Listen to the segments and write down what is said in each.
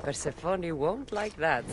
Persephone won't like that.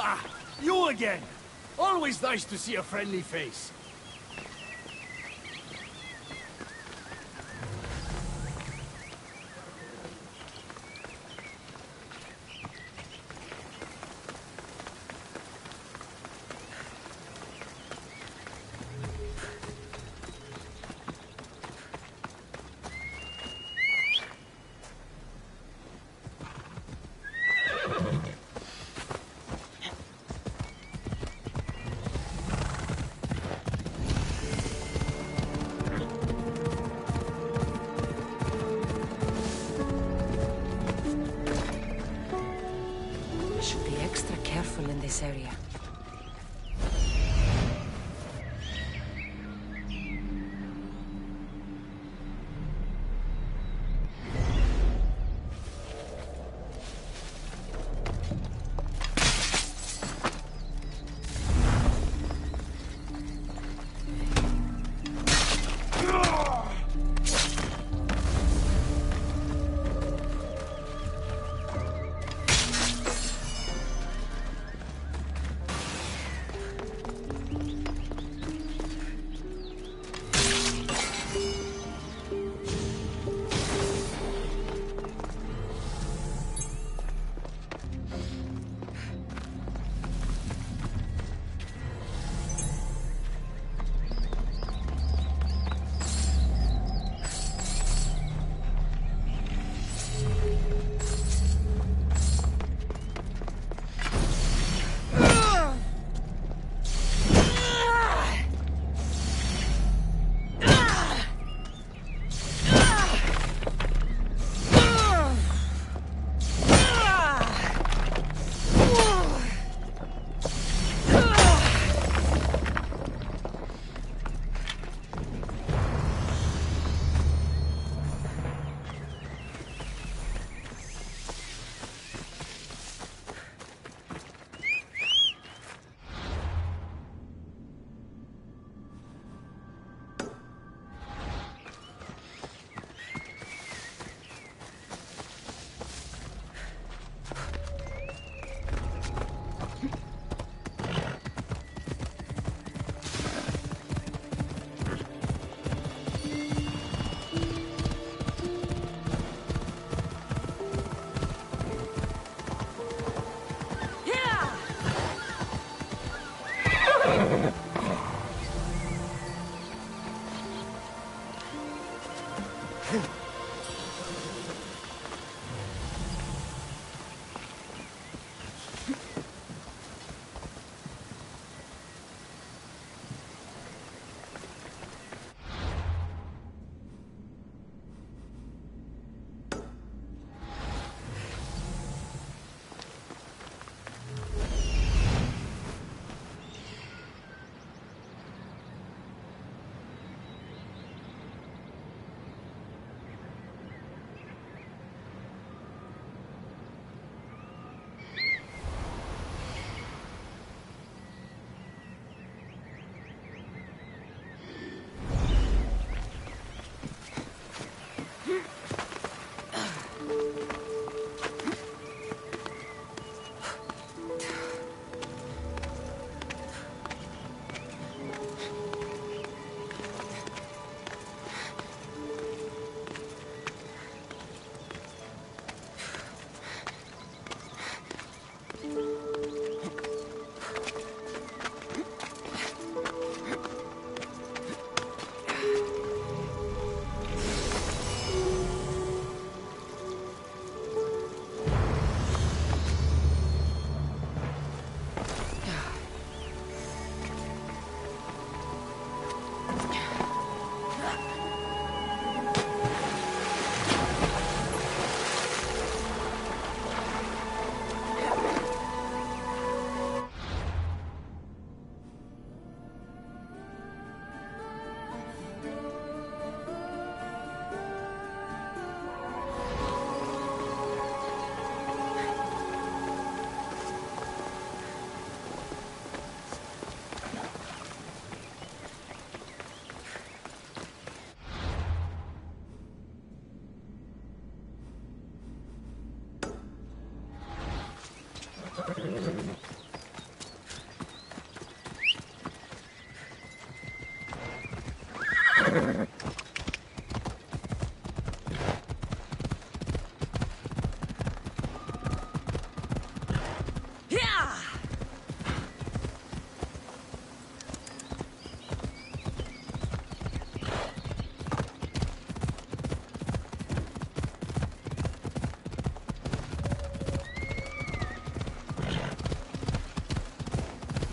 Ah, you again. Always nice to see a friendly face. Should be extra careful in this area.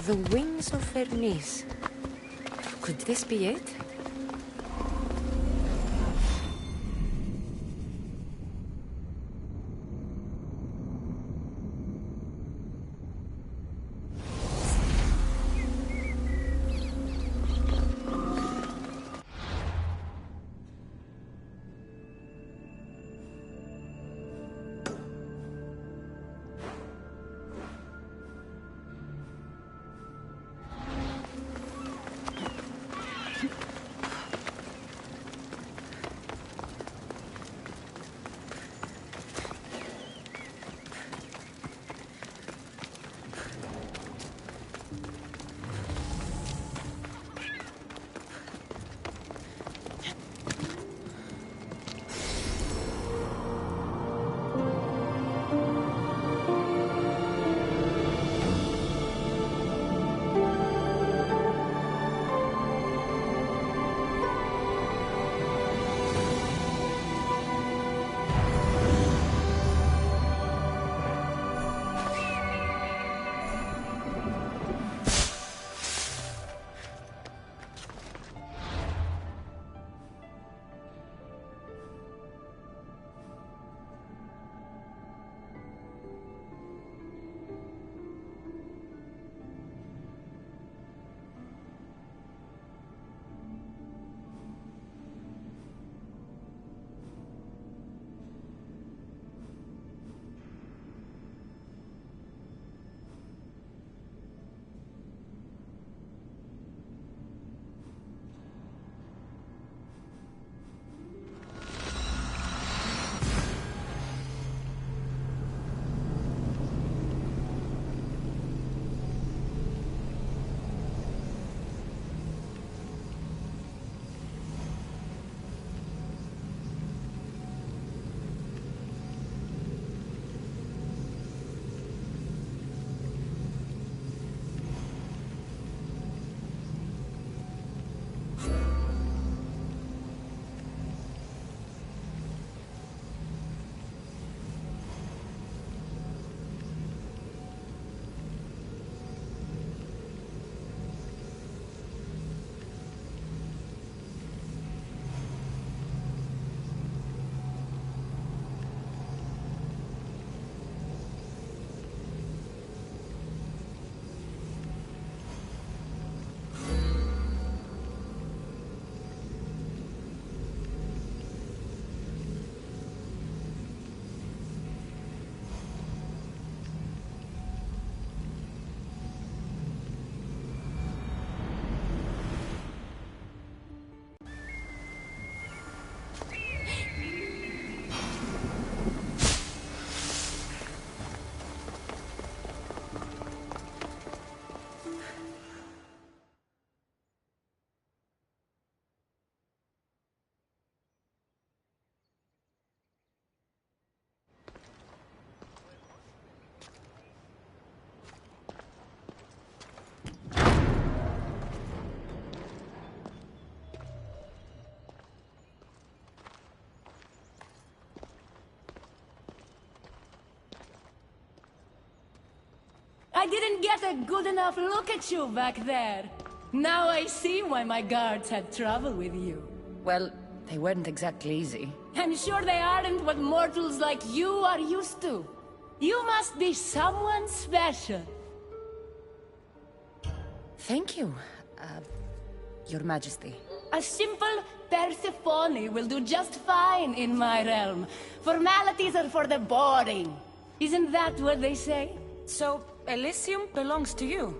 The wings of Vernice. Could this be it? I didn't get a good enough look at you back there. Now I see why my guards had trouble with you. Well, they weren't exactly easy. I'm sure they aren't what mortals like you are used to. You must be someone special. Thank you, Your Majesty. A simple Persephone will do just fine in my realm. Formalities are for the boring. Isn't that what they say? So, Elysium belongs to you?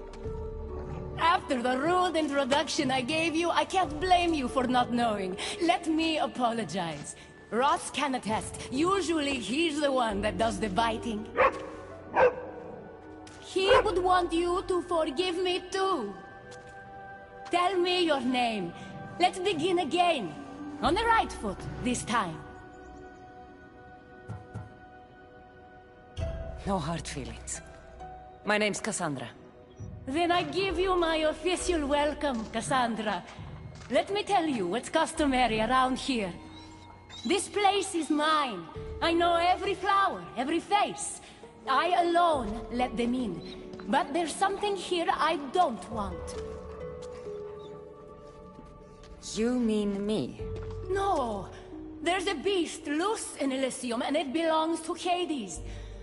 After the rude introduction I gave you, I can't blame you for not knowing. Let me apologize. Ross can attest. Usually he's the one that does the biting. He would want you to forgive me too. Tell me your name. Let's begin again. On the right foot, this time. No hard feelings. My name's Cassandra. Then I give you my official welcome, Cassandra. Let me tell you what's customary around here. This place is mine. I know every flower, every face. I alone let them in. But there's something here I don't want. You mean me? No. There's a beast loose in Elysium, and it belongs to Hades.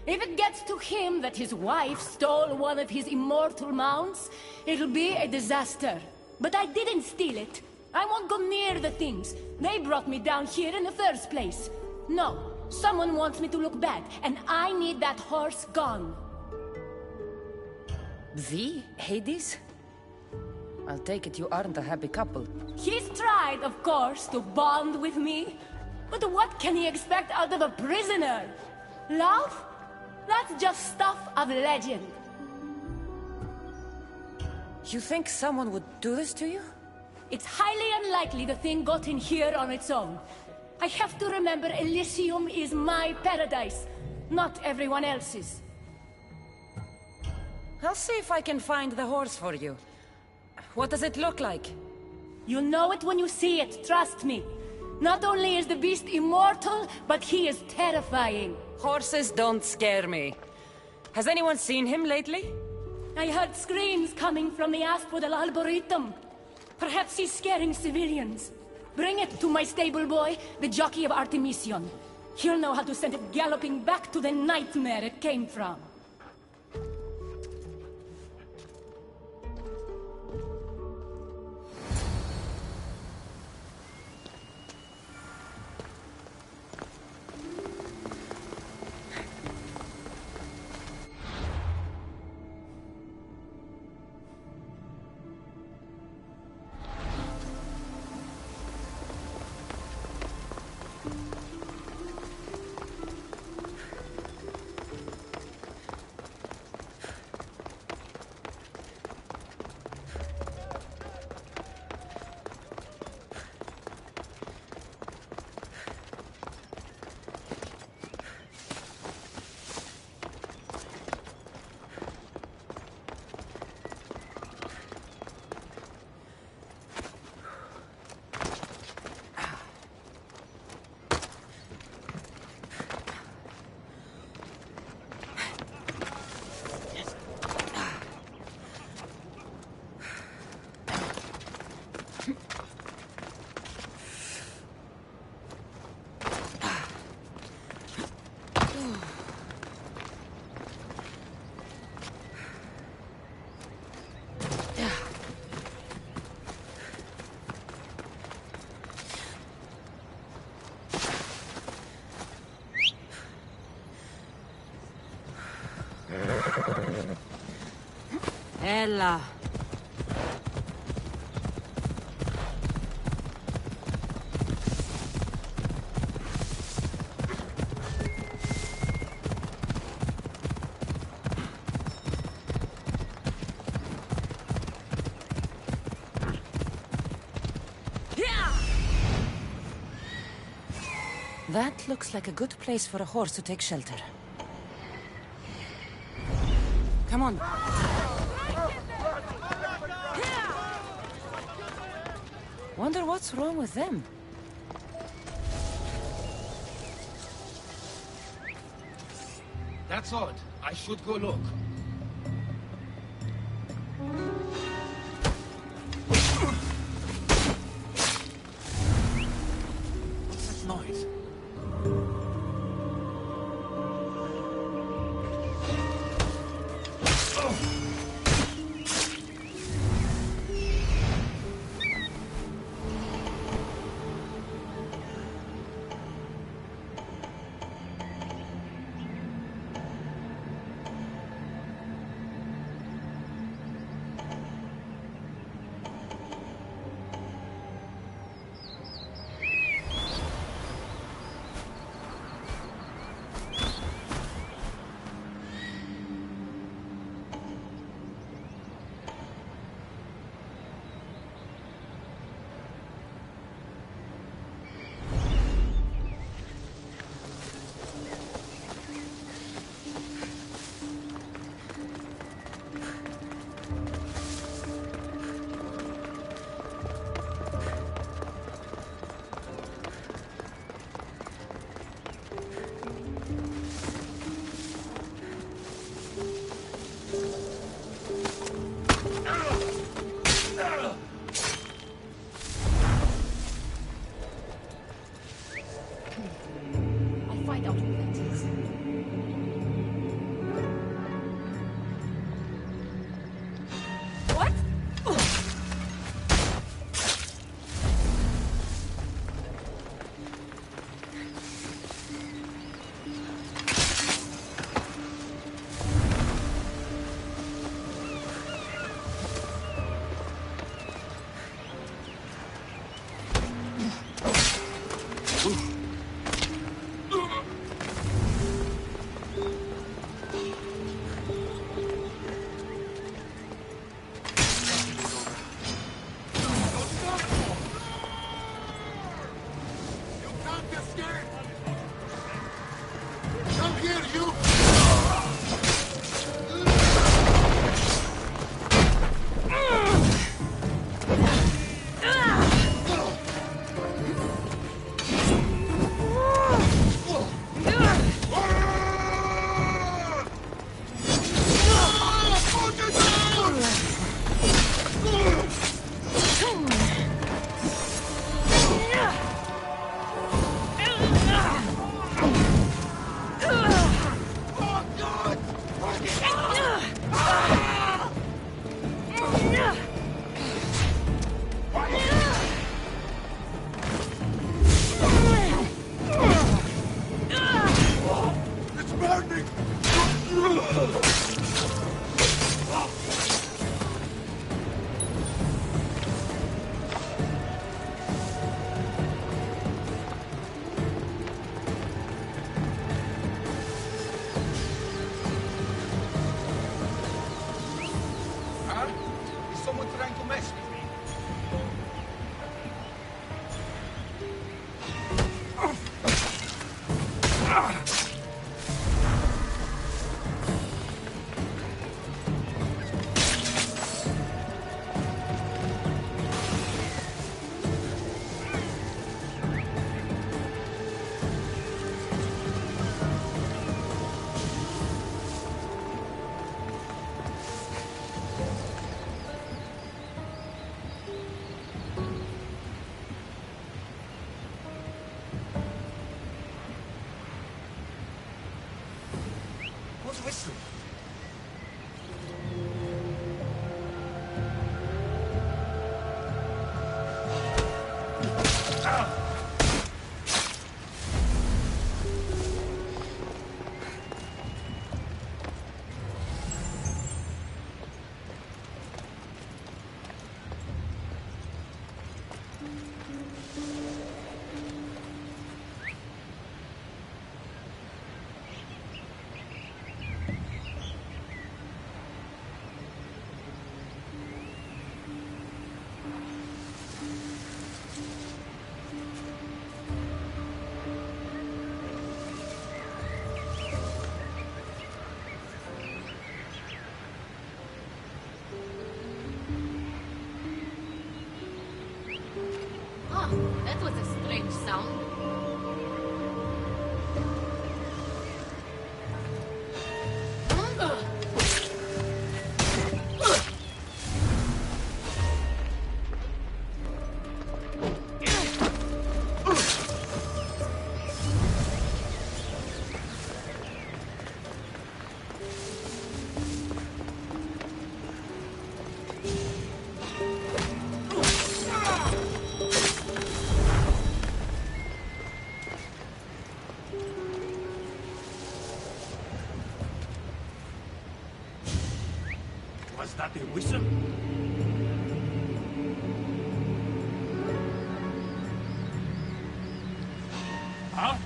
If it gets to him that his wife stole one of his immortal mounts, it'll be a disaster. But I didn't steal it. I won't go near the things. They brought me down here in the first place. No, someone wants me to look bad, and I need that horse gone. The Hades? I'll take it you aren't a happy couple. He's tried, of course, to bond with me. But what can he expect out of a prisoner? Love? That's just stuff of legend. You think someone would do this to you? It's highly unlikely the thing got in here on its own. I have to remember Elysium is my paradise, not everyone else's. I'll see if I can find the horse for you. What does it look like? You'll know it when you see it, trust me. Not only is the beast immortal, but he is terrifying. Horses don't scare me. Has anyone seen him lately? I heard screams coming from the Asphodel Arboretum. Perhaps he's scaring civilians. Bring it to my stable boy, the jockey of Artemision. He'll know how to send it galloping back to the nightmare it came from. Ella. That looks like a good place for a horse to take shelter. Come on. Wonder what's wrong with them. That's odd. I should go look. What's that noise? That was a strange sound. Was that a whistle? Huh?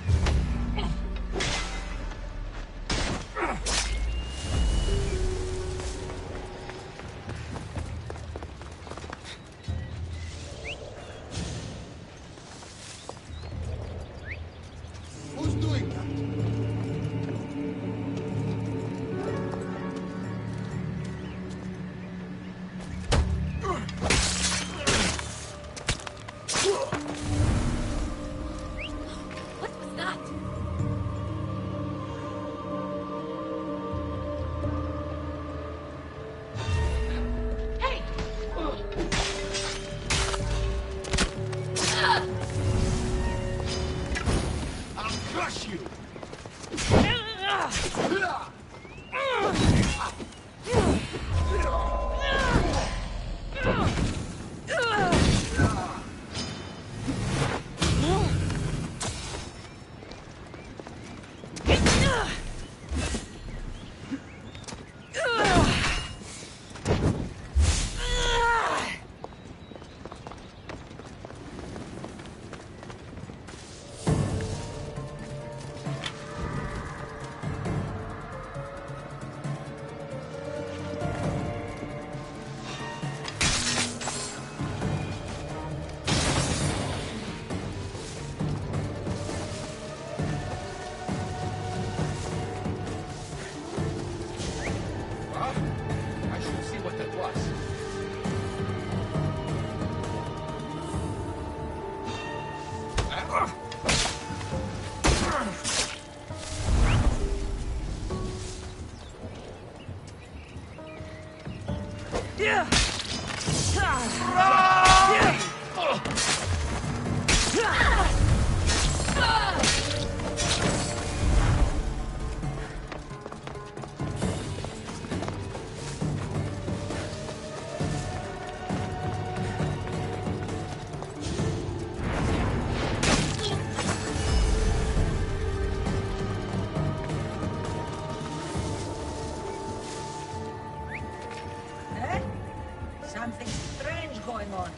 Who's doing that? What was that? Hey! I'll crush you! I should see what that was. something strange going on.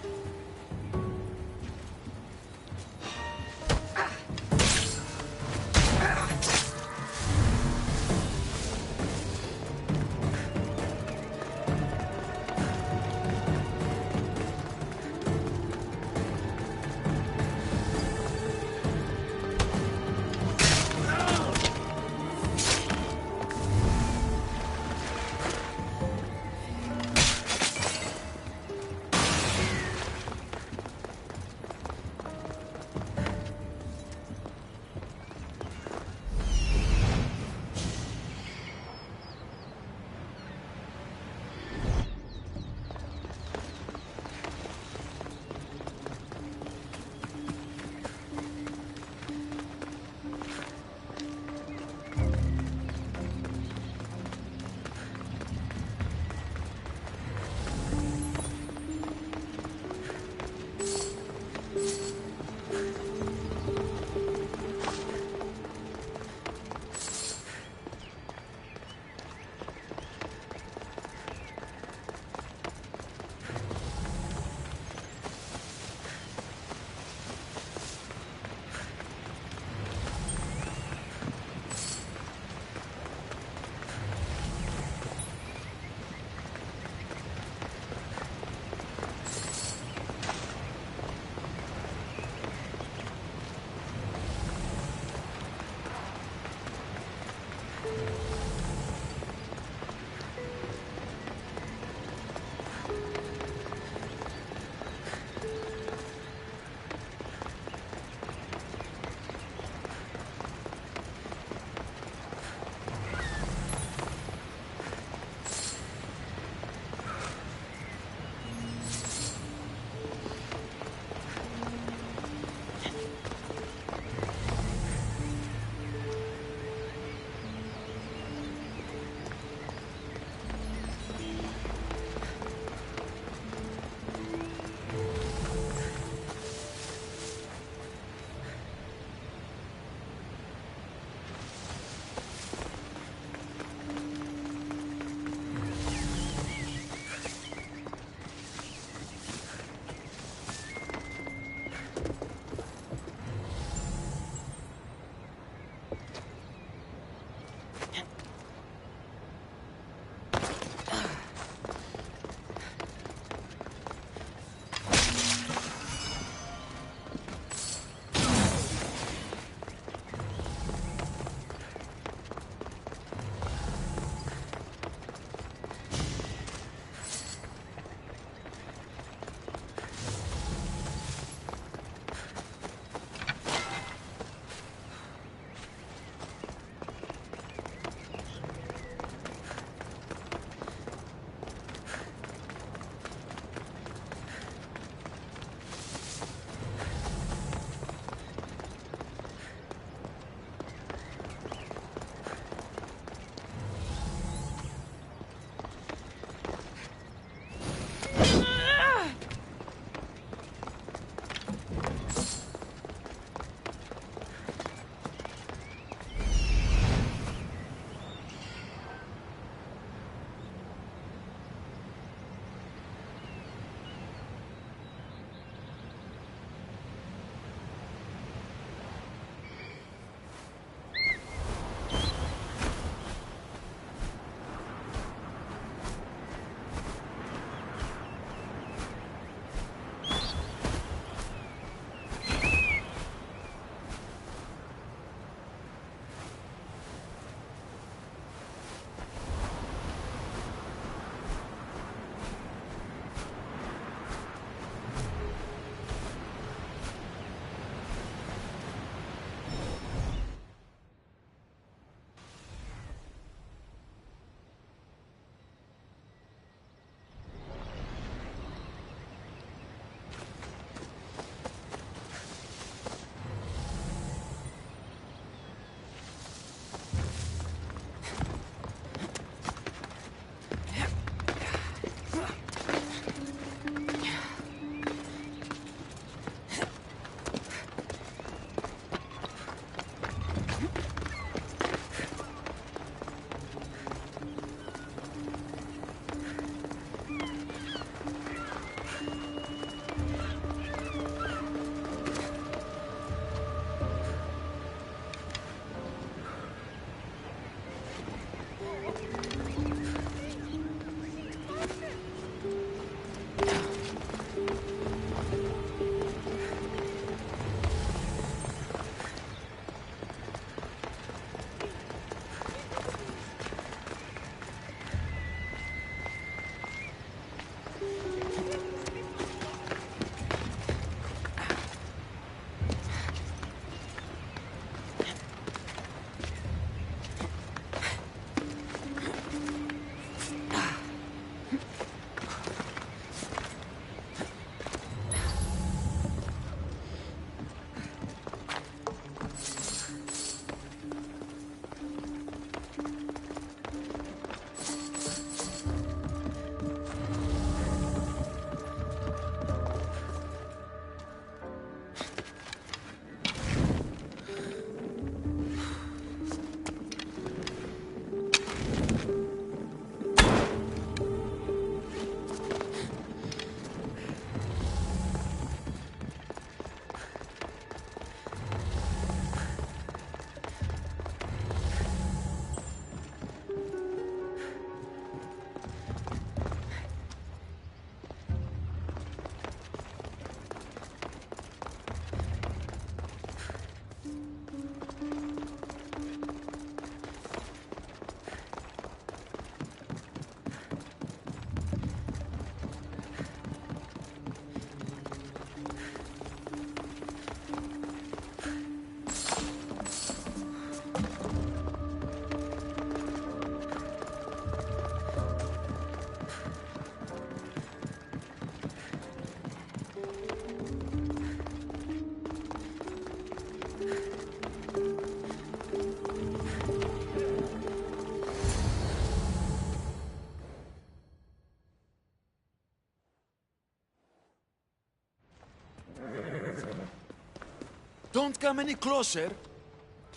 Don't come any closer.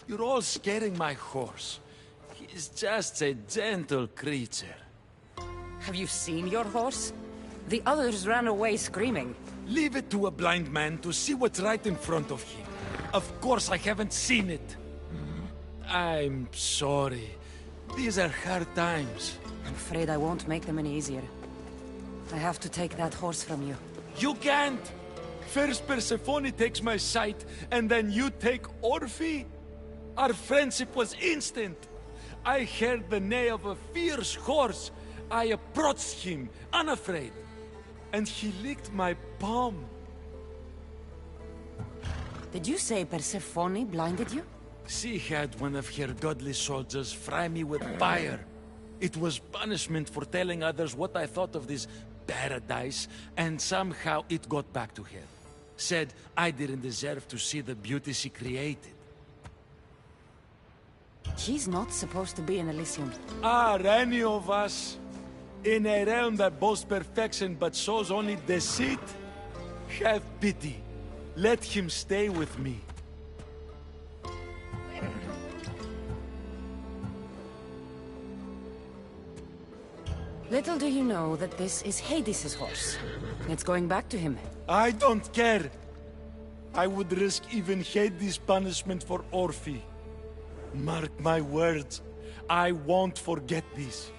You're all scaring my horse. He's just a gentle creature. Have you seen your horse? The others ran away screaming. Leave it to a blind man to see what's right in front of him. Of course I haven't seen it. I'm sorry. These are hard times. I'm afraid I won't make them any easier. I have to take that horse from you. You can't! First Persephone takes my sight, and then you take Orphe? Our friendship was instant. I heard the neigh of a fierce horse. I approached him, unafraid. And he licked my palm. Did you say Persephone blinded you? She had one of her godly soldiers fry me with fire. It was punishment for telling others what I thought of this paradise, and somehow it got back to her. Said I didn't deserve to see the beauty she created. He's not supposed to be in Elysium. Are any of us in a realm that boasts perfection but shows only deceit? Have pity. Let him stay with me. Little do you know that this is Hades' horse. It's going back to him. I don't care. I would risk even Hades' punishment for Orphe. Mark my words, I won't forget this.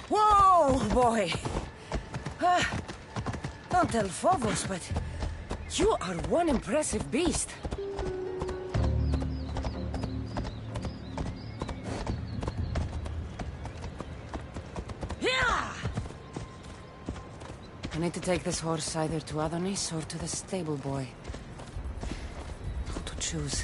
Whoa, boy! Don't tell Phobos, but you are one impressive beast. I need to take this horse either to Adonis or to the stable boy. How to choose?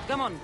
Come on.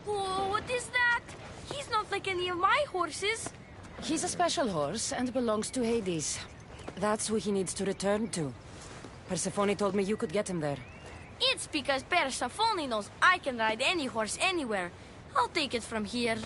Whoa, what is that? He's not like any of my horses. He's a special horse and belongs to Hades. That's who he needs to return to. Persephone told me you could get him there. It's because Persephone knows I can ride any horse anywhere. I'll take it from here.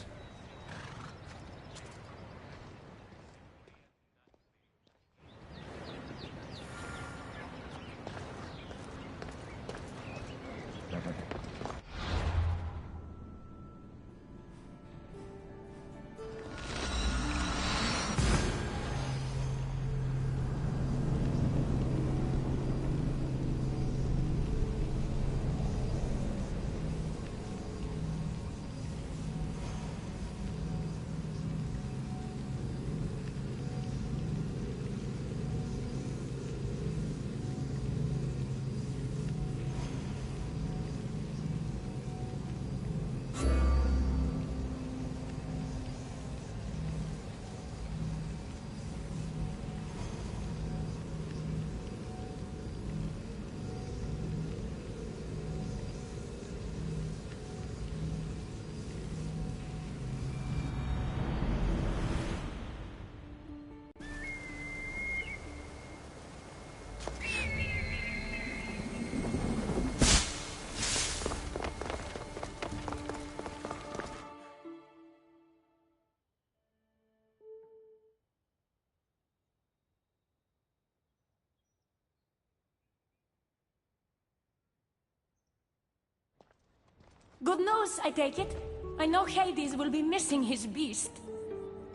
Good news, I take it. I know Hades will be missing his beast.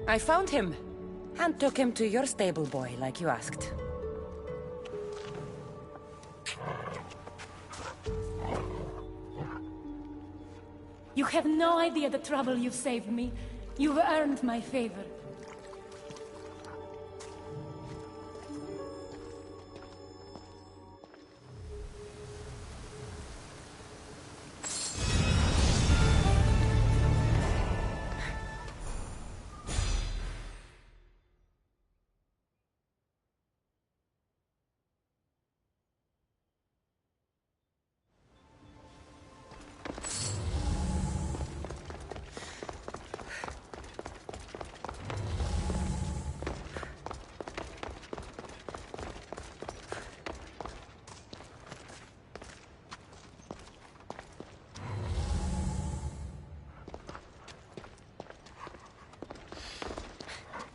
I found him, and took him to your stable boy, like you asked. You have no idea the trouble you've saved me. You've earned my favor.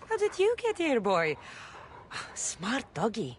How did you get here, boy? Smart doggy.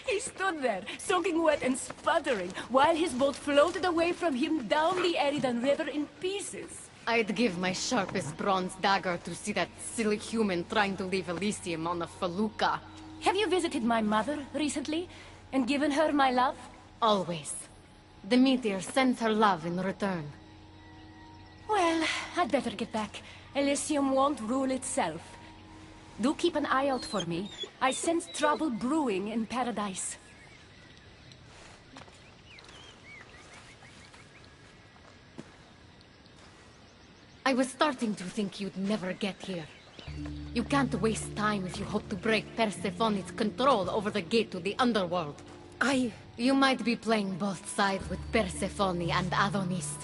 He stood there, soaking wet and sputtering, while his boat floated away from him down the Eridan River in pieces. I'd give my sharpest bronze dagger to see that silly human trying to leave Elysium on a felucca. Have you visited my mother recently, and given her my love? Always. The meteor sends her love in return. Well, I'd better get back. Elysium won't rule itself. Do keep an eye out for me. I sense trouble brewing in Paradise. I was starting to think you'd never get here. You can't waste time if you hope to break Persephone's control over the gate to the underworld. You might be playing both sides with Persephone and Adonis,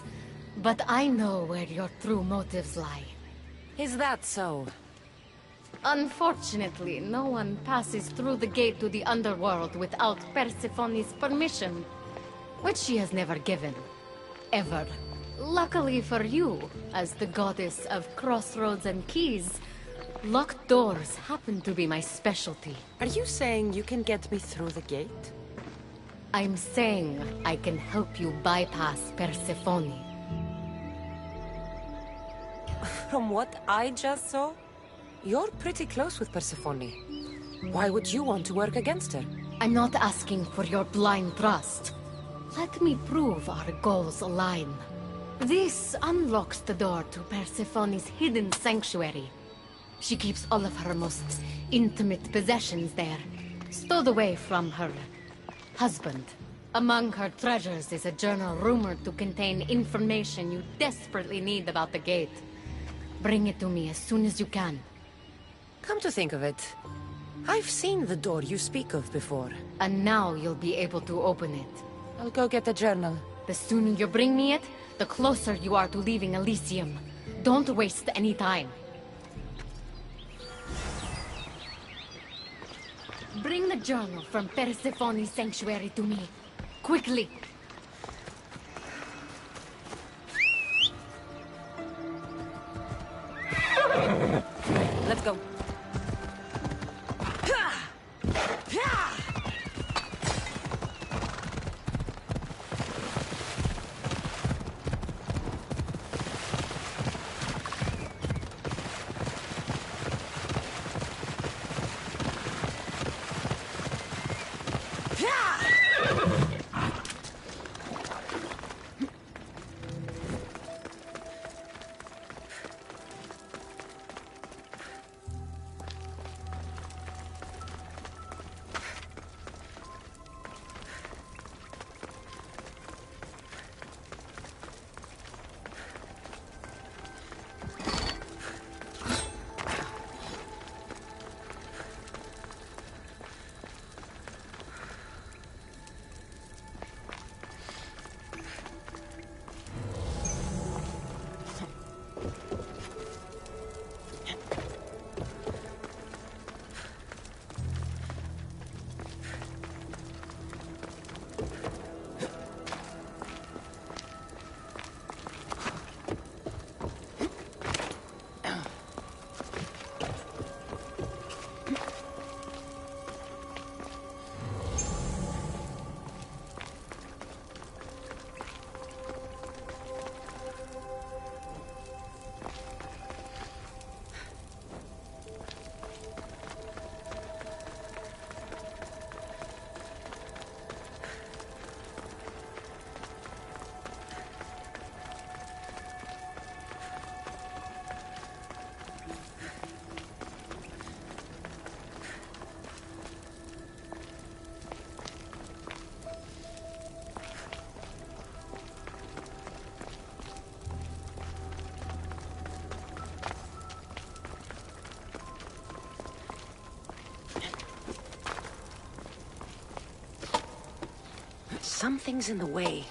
but I know where your true motives lie. Is that so? Unfortunately, no one passes through the gate to the underworld without Persephone's permission, which she has never given. Ever. Luckily for you, as the goddess of crossroads and keys, locked doors happen to be my specialty. Are you saying you can get me through the gate? I'm saying I can help you bypass Persephone. From what I just saw, you're pretty close with Persephone. Why would you want to work against her? I'm not asking for your blind trust. Let me prove our goals align. This unlocks the door to Persephone's hidden sanctuary. She keeps all of her most intimate possessions there, stowed away from her husband. Among her treasures is a journal rumored to contain information you desperately need about the gate. Bring it to me as soon as you can. Come to think of it, I've seen the door you speak of before. And now you'll be able to open it. I'll go get the journal. The sooner you bring me it, the closer you are to leaving Elysium. Don't waste any time. Bring the journal from Persephone's sanctuary to me. Quickly! Let's go. Something's in the way.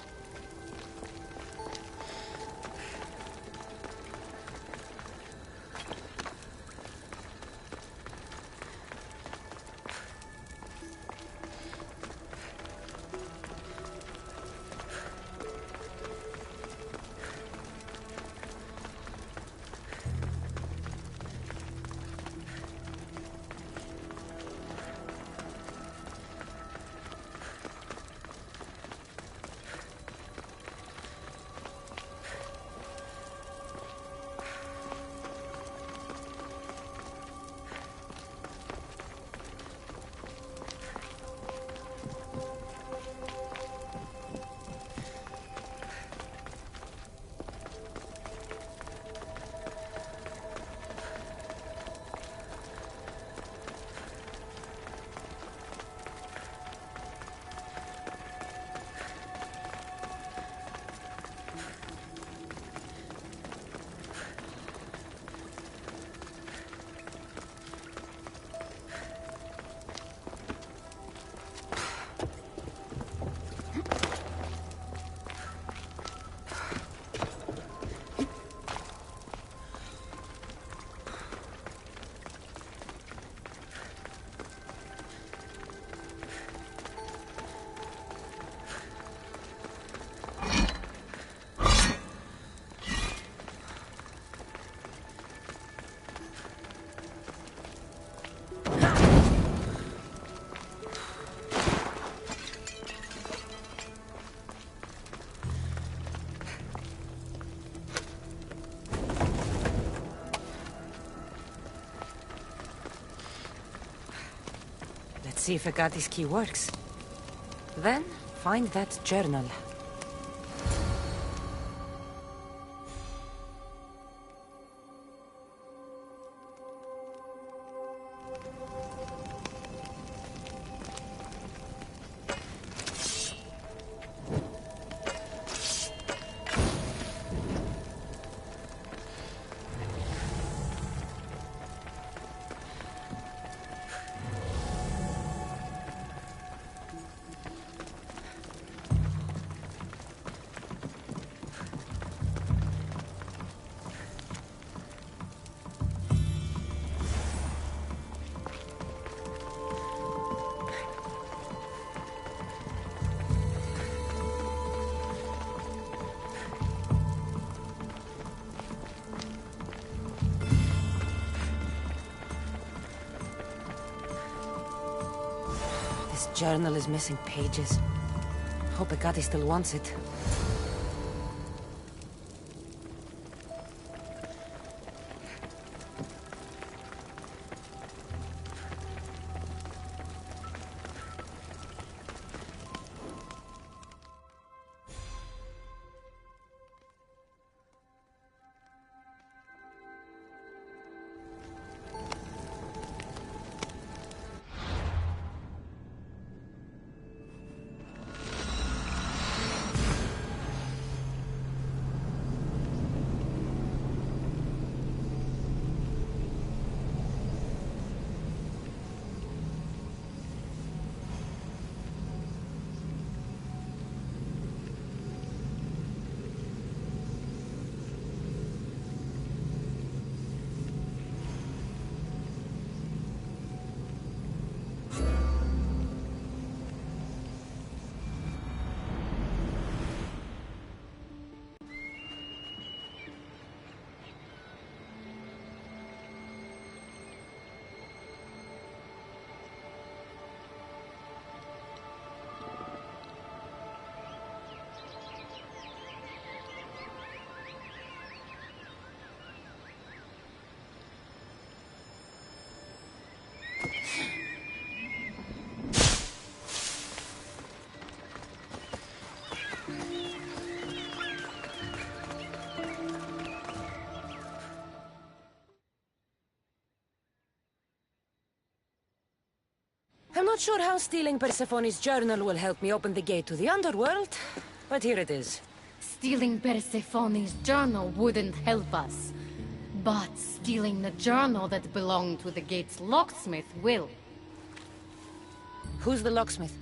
see if Agatis' key works. Then, find that journal. This journal is missing pages. Hope Agati still wants it. I'm not sure how stealing Persephone's journal will help me open the gate to the underworld, but here it is. Stealing Persephone's journal wouldn't help us. But stealing the journal that belonged to the gate's locksmith will. Who's the locksmith?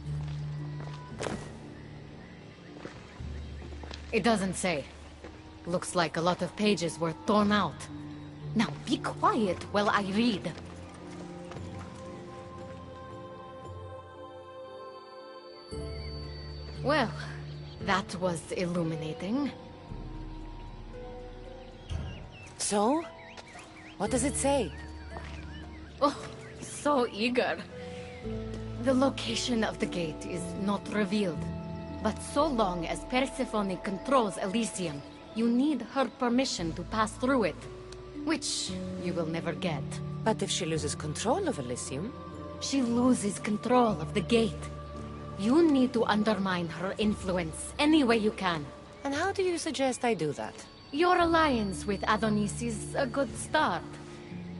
It doesn't say. Looks like a lot of pages were torn out. Now be quiet while I read. Well, that was illuminating. So? What does it say? Oh, so eager. The location of the gate is not revealed. But so long as Persephone controls Elysium, you need her permission to pass through it. Which you will never get. But if she loses control of Elysium? She loses control of the gate. You need to undermine her influence any way you can. And how do you suggest I do that? Your alliance with Adonis is a good start.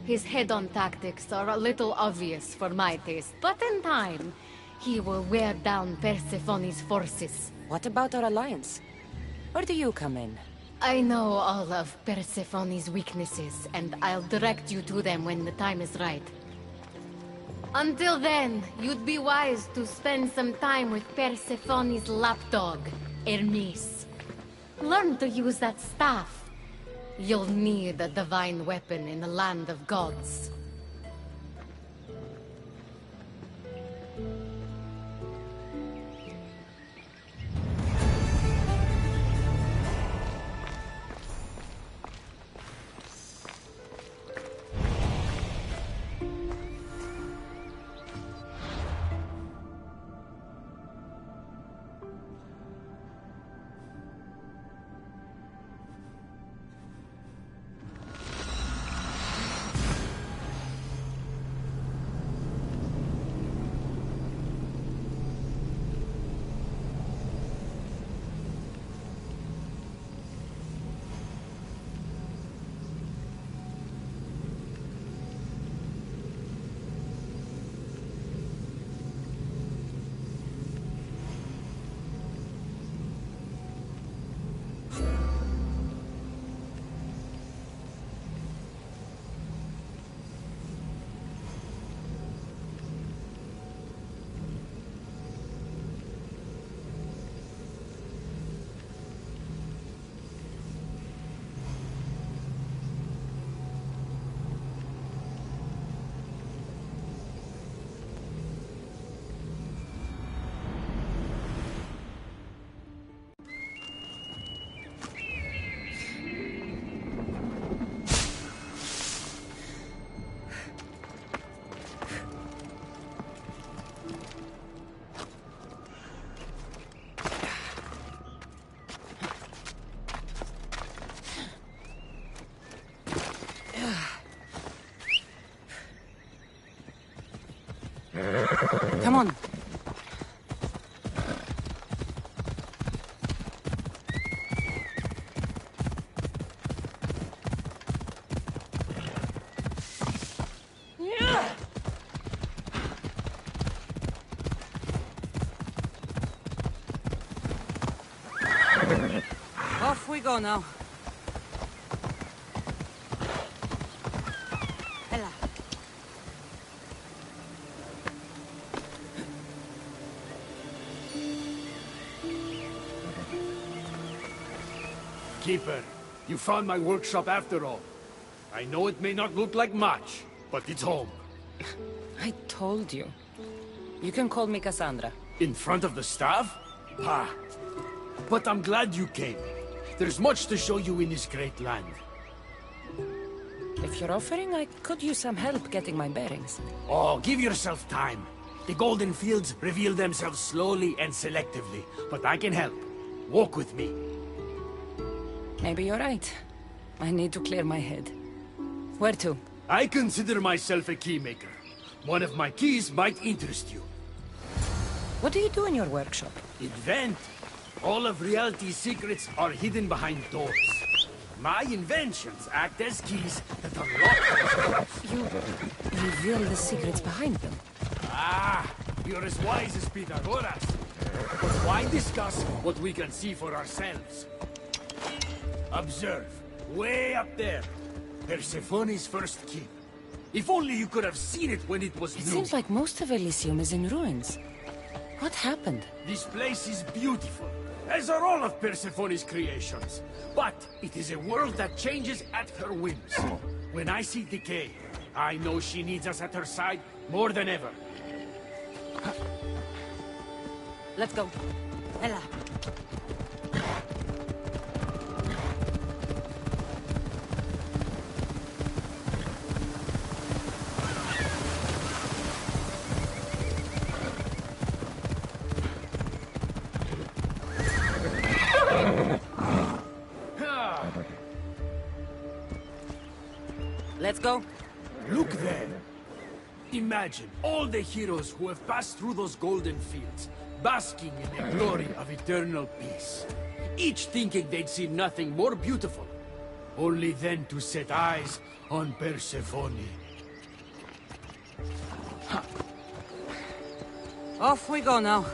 His head-on tactics are a little obvious for my taste, but in time, he will wear down Persephone's forces. What about our alliance? Where do you come in? I know all of Persephone's weaknesses, and I'll direct you to them when the time is right. Until then, you'd be wise to spend some time with Persephone's lapdog, Hermes. Learn to use that staff. You'll need a divine weapon in the land of gods. Come on. Off we go now. Ella. Keeper, you found my workshop after all. I know it may not look like much, but it's home. I told you. You can call me Cassandra. In front of the staff? Ah. But I'm glad you came. There's much to show you in this great land. If you're offering, I could use some help getting my bearings. Oh, give yourself time. The golden fields reveal themselves slowly and selectively, but I can help. Walk with me. Maybe you're right. I need to clear my head. Where to? I consider myself a keymaker. One of my keys might interest you. What do you do in your workshop? Invent. All of reality's secrets are hidden behind doors. My inventions act as keys that unlock those doors. You reveal the secrets behind them. Ah, you're as wise as Pythagoras. But why discuss what we can see for ourselves? Observe, way up there, Persephone's first keep. If only you could have seen it when it was new. It seems like most of Elysium is in ruins. What happened? This place is beautiful, as are all of Persephone's creations. But it is a world that changes at her whims. When I see decay, I know she needs us at her side more than ever. Let's go. Ella. Let's go. Look there. Imagine all the heroes who have passed through those golden fields, basking in the glory of eternal peace. Each thinking they'd see nothing more beautiful, only then to set eyes on Persephone. Off we go now.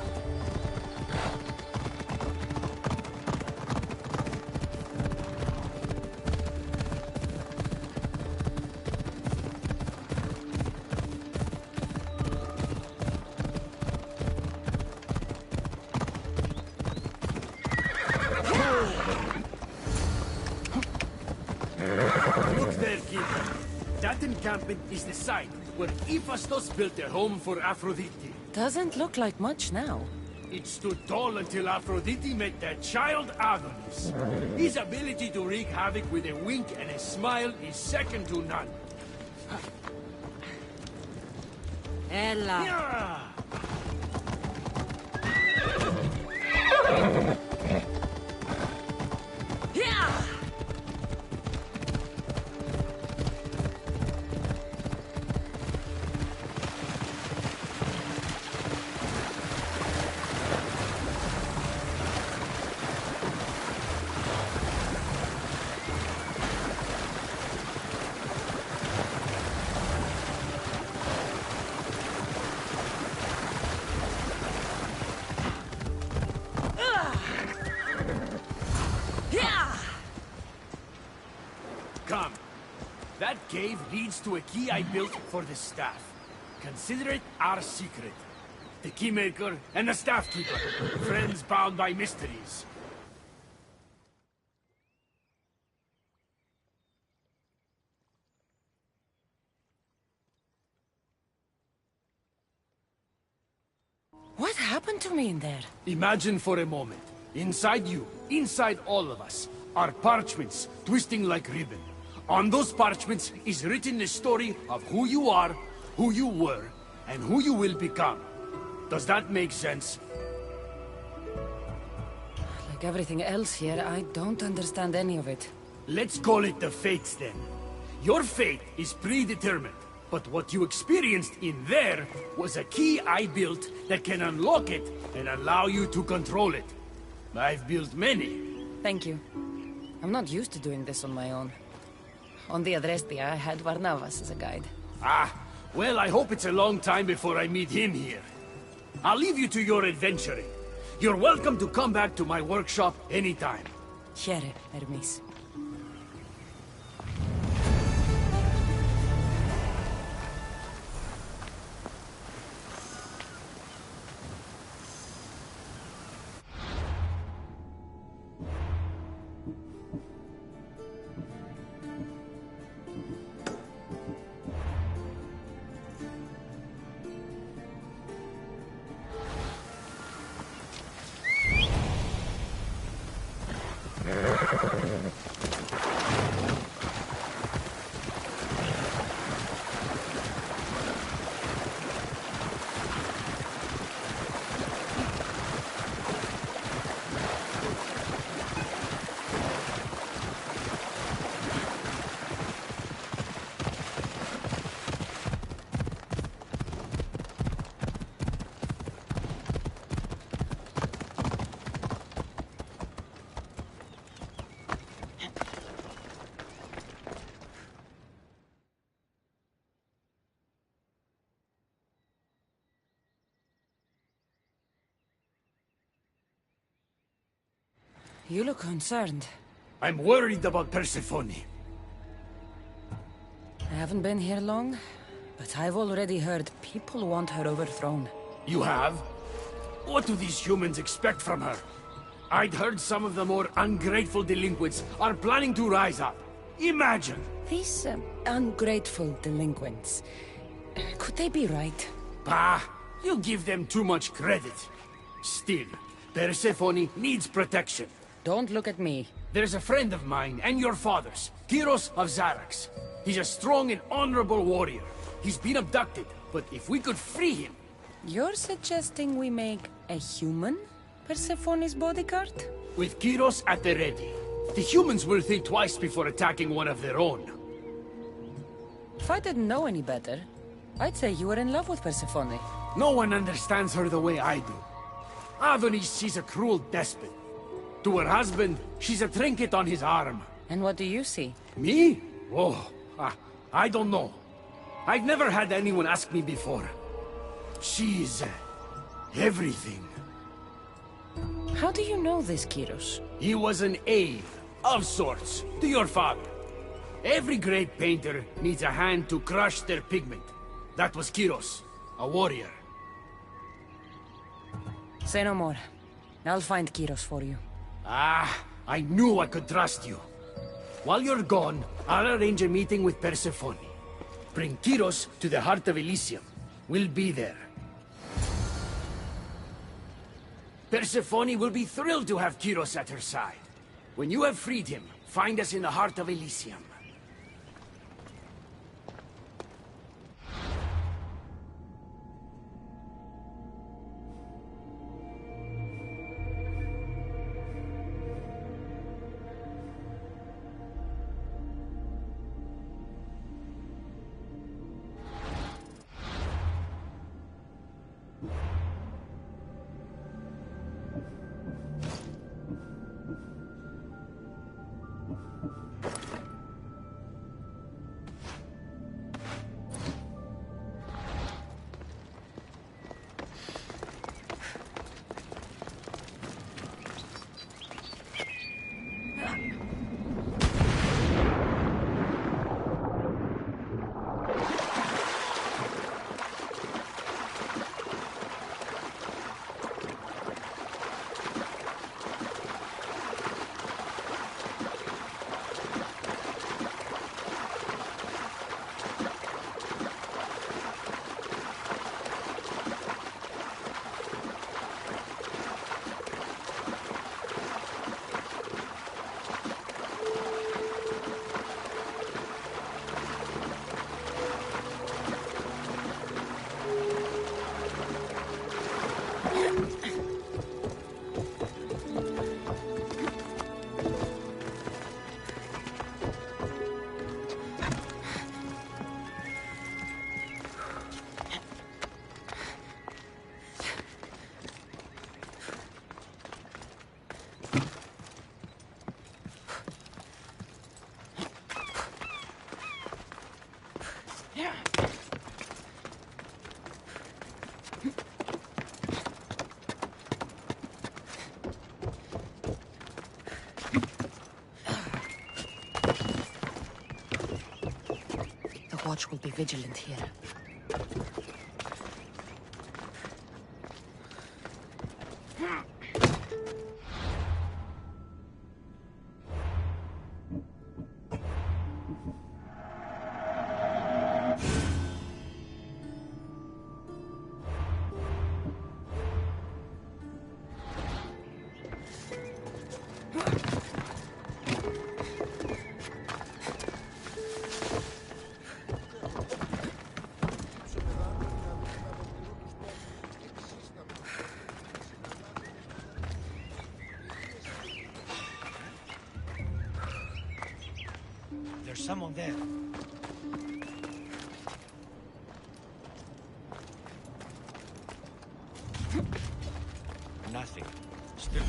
Look there, Keeper. That encampment is the site where Hephaestus built a home for Aphrodite. Doesn't look like much now. It stood tall until Aphrodite met that child Adonis. His ability to wreak havoc with a wink and a smile is second to none. Ella. Yeah. Come. That cave leads to a key I built for the staff. Consider it our secret. The keymaker and the staff keeper. Friends bound by mysteries. What happened to me in there? Imagine for a moment. Inside you, inside all of us, are parchments twisting like ribbon. On those parchments is written the story of who you are, who you were, and who you will become. Does that make sense? Like everything else here, I don't understand any of it. Let's call it the fates then. Your fate is predetermined. But what you experienced in there was a key I built that can unlock it and allow you to control it. I've built many. Thank you. I'm not used to doing this on my own. On the Adrestia, I had Varnavas as a guide. Ah, well, I hope it's a long time before I meet him here. I'll leave you to your adventuring. You're welcome to come back to my workshop anytime. Here, Hermes. You look concerned. I'm worried about Persephone. I haven't been here long, but I've already heard people want her overthrown. You have? What do these humans expect from her? I'd heard some of the more ungrateful delinquents are planning to rise up. Imagine! These ungrateful delinquents, could they be right? Bah! You give them too much credit. Still, Persephone needs protection. Don't look at me. There's a friend of mine, and your father's, Kyros of Xarax. He's a strong and honorable warrior. He's been abducted, but if we could free him... You're suggesting we make a human Persephone's bodyguard? With Kyros at the ready, the humans will think twice before attacking one of their own. If I didn't know any better, I'd say you were in love with Persephone. No one understands her the way I do. Adonis, she's a cruel despot. To her husband, she's a trinket on his arm. And what do you see? Me? Oh, I don't know. I've never had anyone ask me before. She's... everything. How do you know this, Kyros? He was an aide, of sorts, to your father. Every great painter needs a hand to crush their pigment. That was Kyros, a warrior. Say no more. I'll find Kyros for you. Ah, I knew I could trust you. While you're gone, I'll arrange a meeting with Persephone. Bring Kyros to the heart of Elysium. We'll be there. Persephone will be thrilled to have Kyros at her side. When you have freed him, find us in the heart of Elysium. The watch will be vigilant here. There's someone there. Nothing. Still.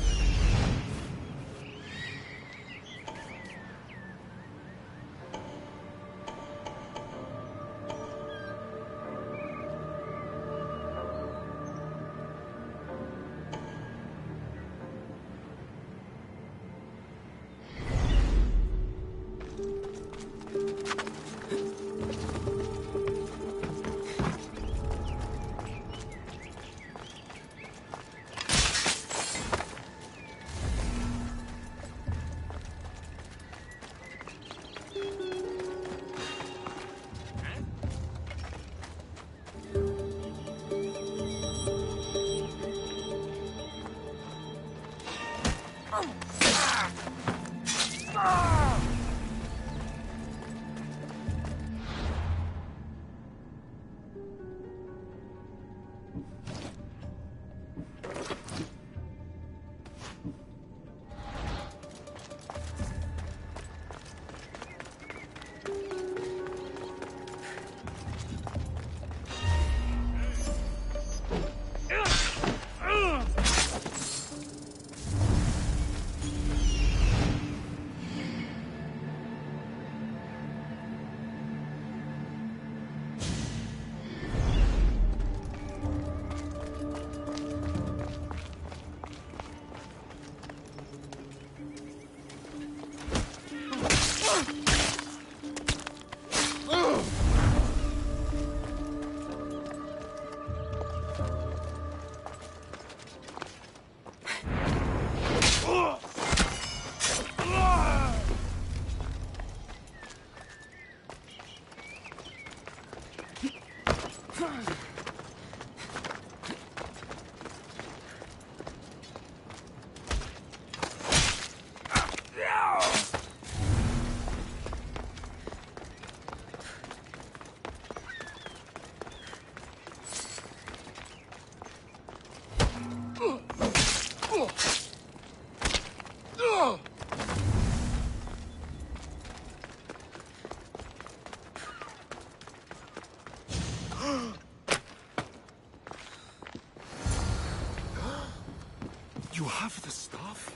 You have the stuff?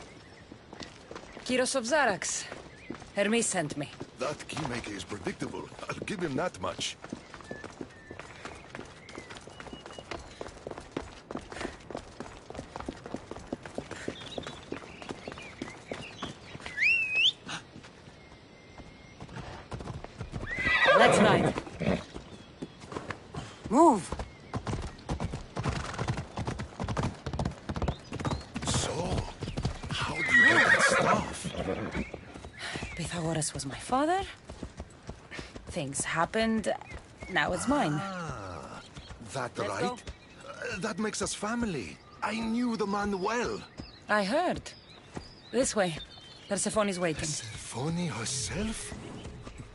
Kyros of Zarax. Hermes sent me. That keymaker is predictable. I'll give him that much. Let's ride. Move. So, how do you get that stuff? Pythagoras was my father. Things happened. Now it's mine. Ah, that Let's right? go. That makes us family. I knew the man well. I heard. This way. Persephone's waiting. Persephone herself?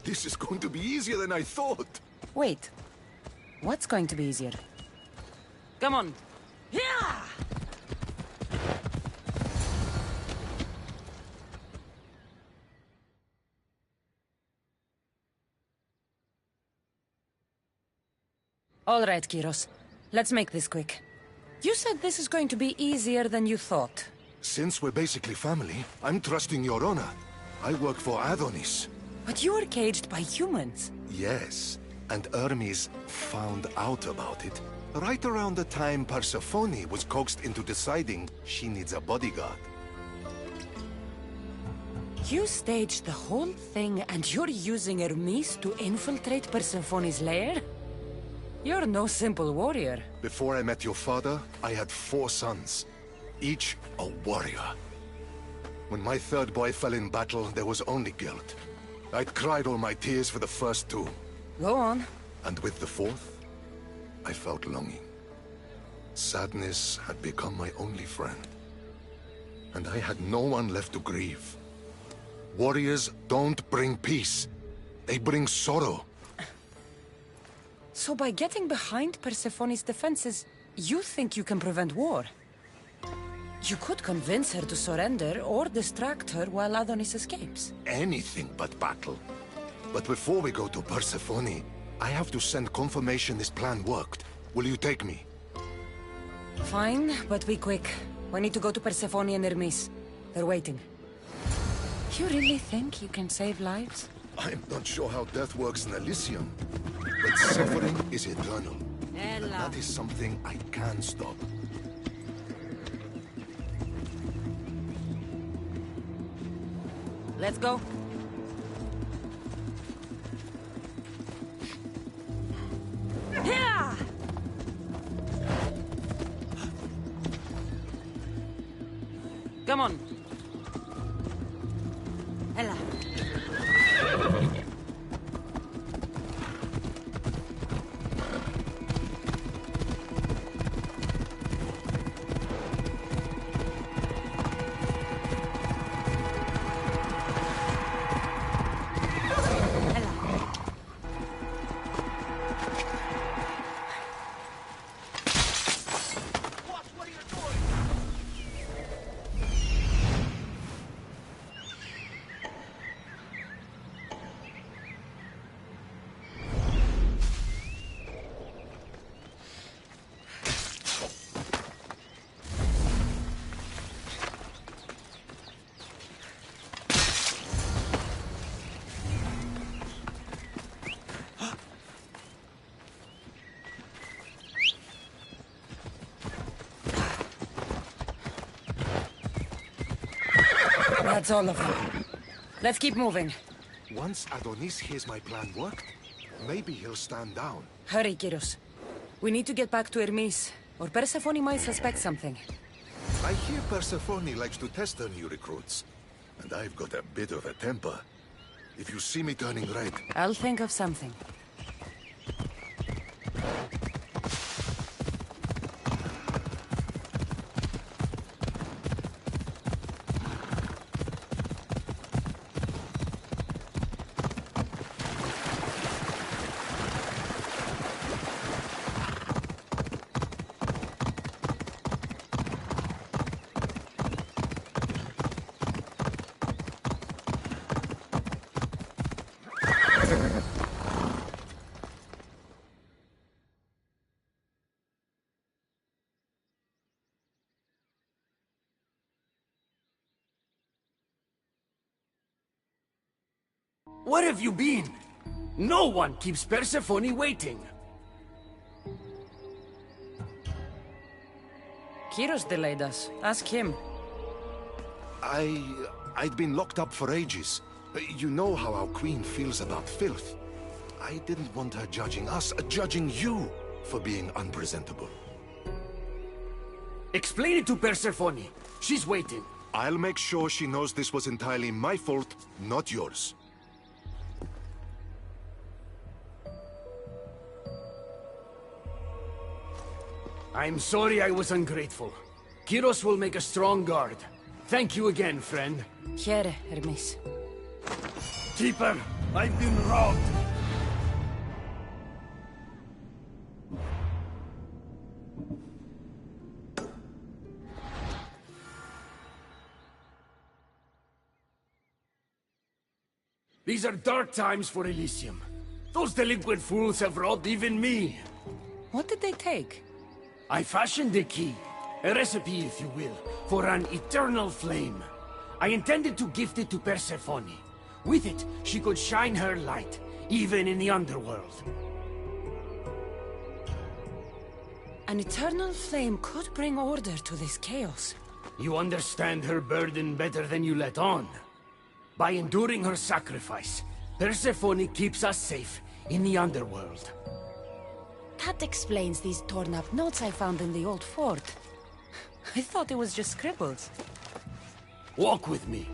This is going to be easier than I thought. Wait. What's going to be easier? Come on. Yeah! All right, Kyros. Let's make this quick. You said this is going to be easier than you thought. Since we're basically family, I'm trusting your honor. I work for Adonis. But you were caged by humans. Yes, And Hermes found out about it right around the time Persephone was coaxed into deciding she needs a bodyguard. You staged the whole thing and you're using Hermes to infiltrate Persephone's lair? You're no simple warrior. Before I met your father, I had 4 sons, each a warrior. When my third boy fell in battle, there was only guilt. I'd cried all my tears for the first 2. Go on. And with the 4th, I felt longing. Sadness had become my only friend. And I had no one left to grieve. Warriors don't bring peace. They bring sorrow. So by getting behind Persephone's defenses, you think you can prevent war? You could convince her to surrender or distract her while Adonis escapes. Anything but battle. But before we go to Persephone, I have to send confirmation this plan worked. Will you take me? Fine, but be quick. We need to go to Persephone and Hermes. They're waiting. You really think you can save lives? I'm not sure how death works in Elysium, but suffering is eternal. And that is something I can stop. Let's go. Yeah! Come on. Ella. That's all of them. Let's keep moving. Once Adonis hears my plan worked, maybe he'll stand down. Hurry, Kyros. We need to get back to Hermes, or Persephone might suspect something. I hear Persephone likes to test her new recruits. And I've got a bit of a temper. If you see me turning red... I'll think of something. Where have you been? No one keeps Persephone waiting. Kyros delayed us. Ask him. I'd been locked up for ages. You know how our queen feels about filth. I didn't want her judging us, judging you for being unpresentable. Explain it to Persephone. She's waiting. I'll make sure she knows this was entirely my fault, not yours. I'm sorry I was ungrateful. Kyros will make a strong guard. Thank you again, friend. Here, Hermes. Keeper, I've been robbed. These are dark times for Elysium. Those delinquent fools have robbed even me. What did they take? I fashioned a key, a recipe if you will, for an eternal flame. I intended to gift it to Persephone. With it, she could shine her light, even in the underworld. An eternal flame could bring order to this chaos. You understand her burden better than you let on. By enduring her sacrifice, Persephone keeps us safe in the underworld. That explains these torn-up notes I found in the old fort. I thought it was just scribbles. Walk with me.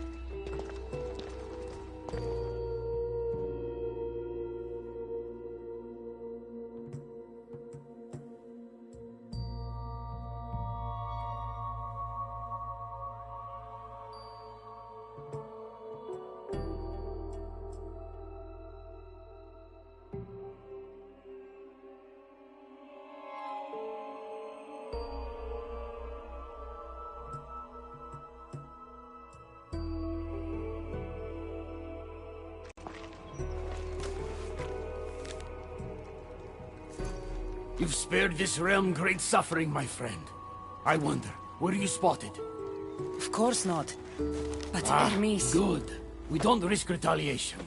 You've spared this realm great suffering, my friend. I wonder, were you spotted? Of course not. But Hermes... Good. We don't risk retaliation.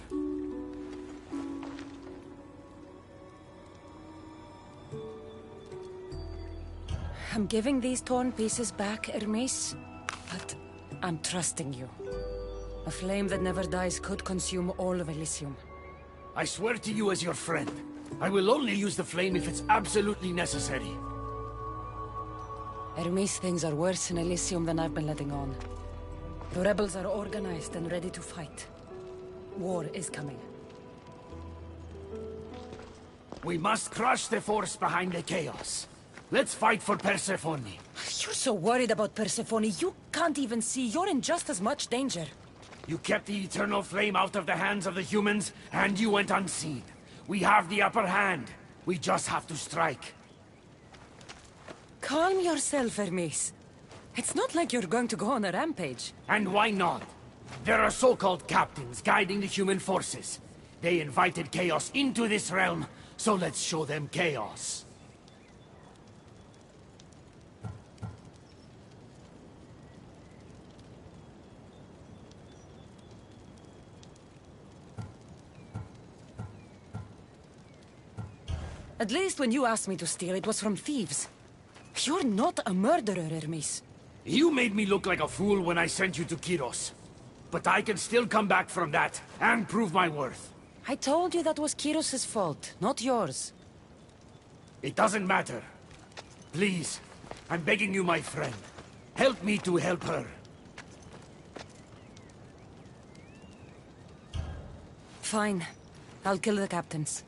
I'm giving these torn pieces back, Hermes. But I'm trusting you. A flame that never dies could consume all of Elysium. I swear to you as your friend. I will only use the flame if it's absolutely necessary. Hermes, things are worse in Elysium than I've been letting on. The rebels are organized and ready to fight. War is coming. We must crush the force behind the chaos. Let's fight for Persephone. You're so worried about Persephone, you can't even see you're in just as much danger. You kept the eternal flame out of the hands of the humans, and you went unseen. We have the upper hand. We just have to strike. Calm yourself, Hermes. It's not like you're going to go on a rampage. And why not? There are so-called captains guiding the human forces. They invited chaos into this realm, so let's show them chaos. At least when you asked me to steal, it was from thieves. You're not a murderer, Hermes. You made me look like a fool when I sent you to Kyros. But I can still come back from that, and prove my worth. I told you that was Kyros' fault, not yours. It doesn't matter. Please, I'm begging you, my friend. Help me to help her. Fine. I'll kill the captains.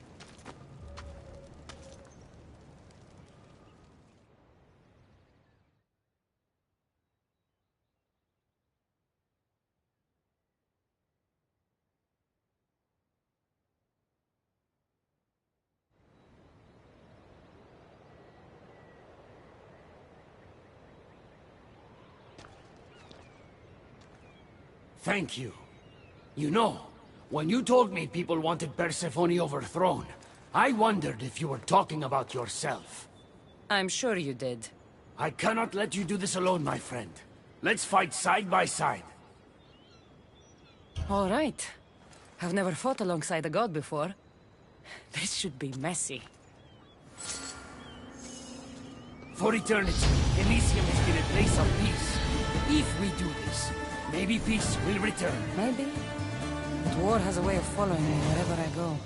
Thank you. You know, when you told me people wanted Persephone overthrown, I wondered if you were talking about yourself. I'm sure you did. I cannot let you do this alone, my friend. Let's fight side by side. All right. I've never fought alongside a god before. This should be messy. For eternity, Elysium has been a place of peace. If we do this, maybe peace will return. Maybe. But war has a way of following me wherever I go.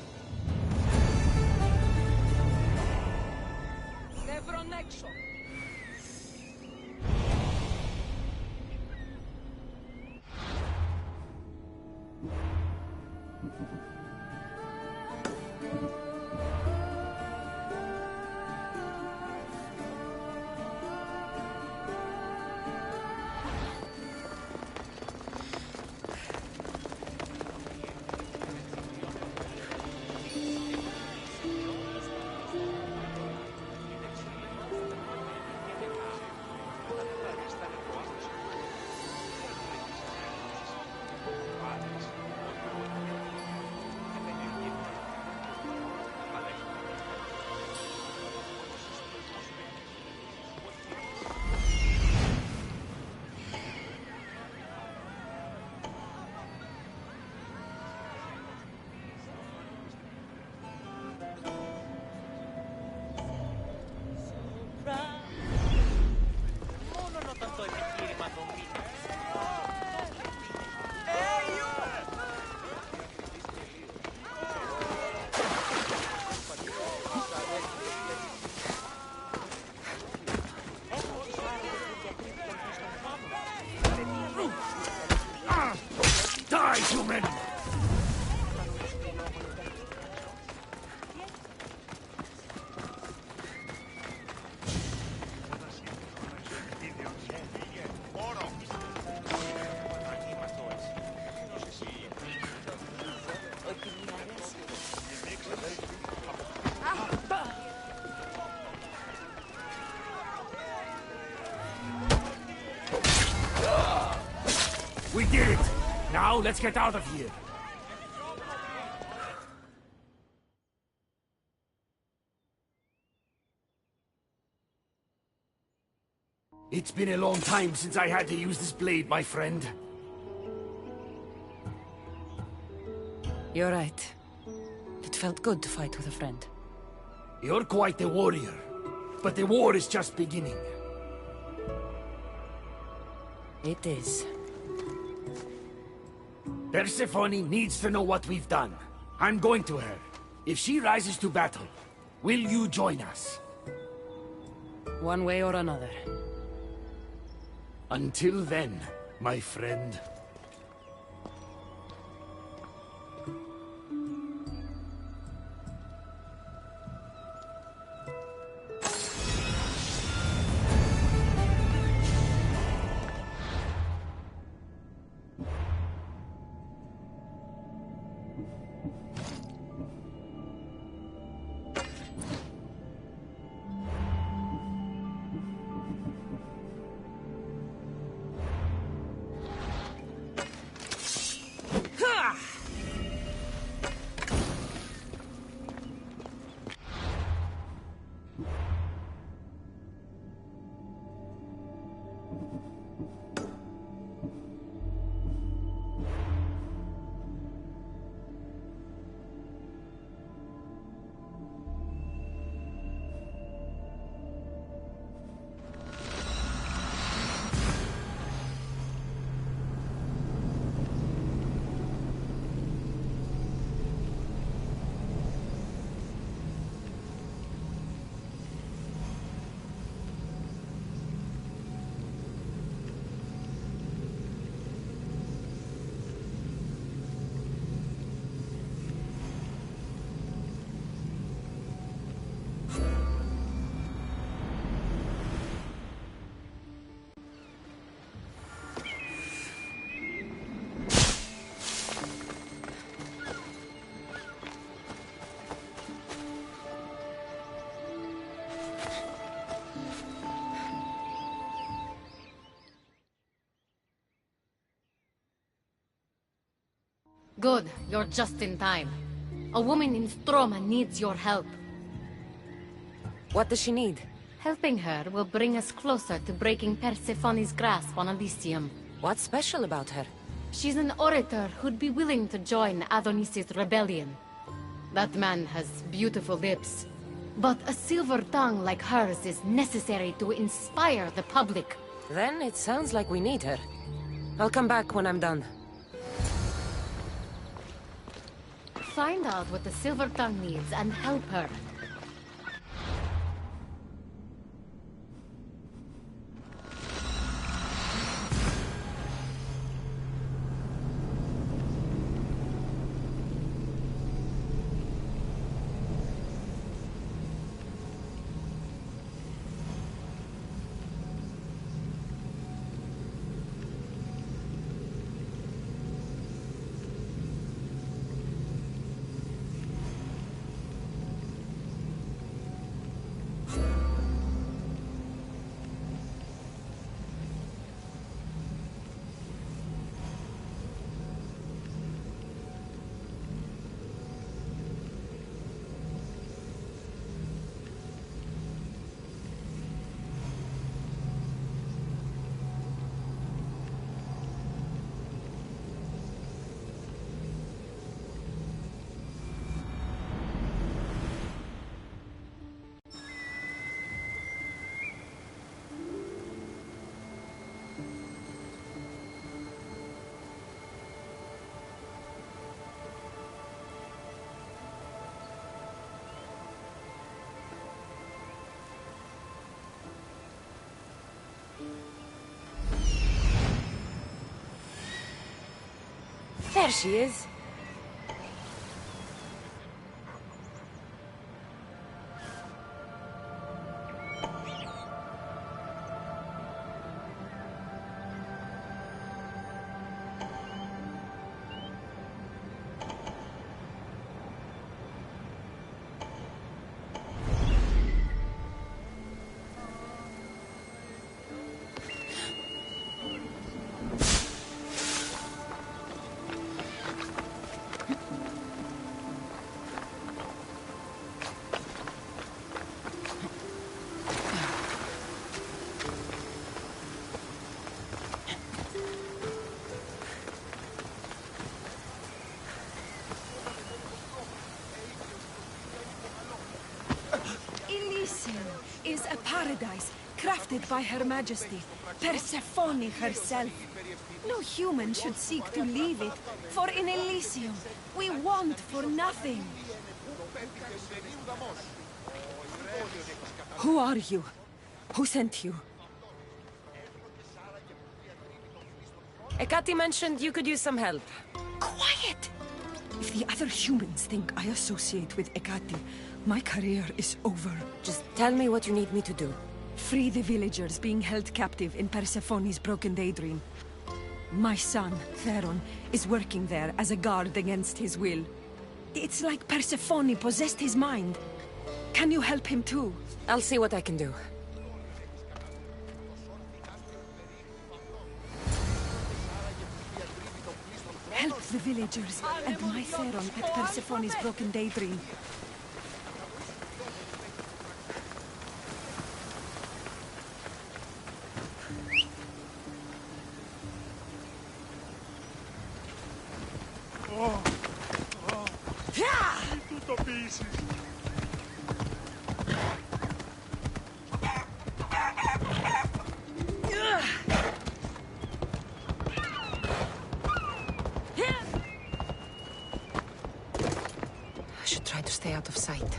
Now, let's get out of here. It's been a long time since I had to use this blade, my friend. You're right. It felt good to fight with a friend. You're quite a warrior, but the war is just beginning. It is. Persephone needs to know what we've done. I'm going to her. If she rises to battle, will you join us? One way or another. Until then, my friend. Good, you're just in time. A woman in Stroma needs your help. What does she need? Helping her will bring us closer to breaking Persephone's grasp on Elysium. What's special about her? She's an orator who'd be willing to join Adonis's rebellion. That man has beautiful lips, but a silver tongue like hers is necessary to inspire the public. Then it sounds like we need her. I'll come back when I'm done. Find out what the silver tongue needs and help her. There she is. paradise, crafted by Her Majesty, Persephone herself. No human should seek to leave it, for in Elysium, we want for nothing. Who are you? Who sent you? Ekati mentioned you could use some help. Quiet! If the other humans think I associate with Ekati, my career is over. Just tell me what you need me to do. Free the villagers being held captive in Persephone's broken daydream. My son, Theron, is working there as a guard against his will. It's like Persephone possessed his mind. Can you help him too? I'll see what I can do. Help the villagers and my Theron at Persephone's broken daydream. I should try to stay out of sight.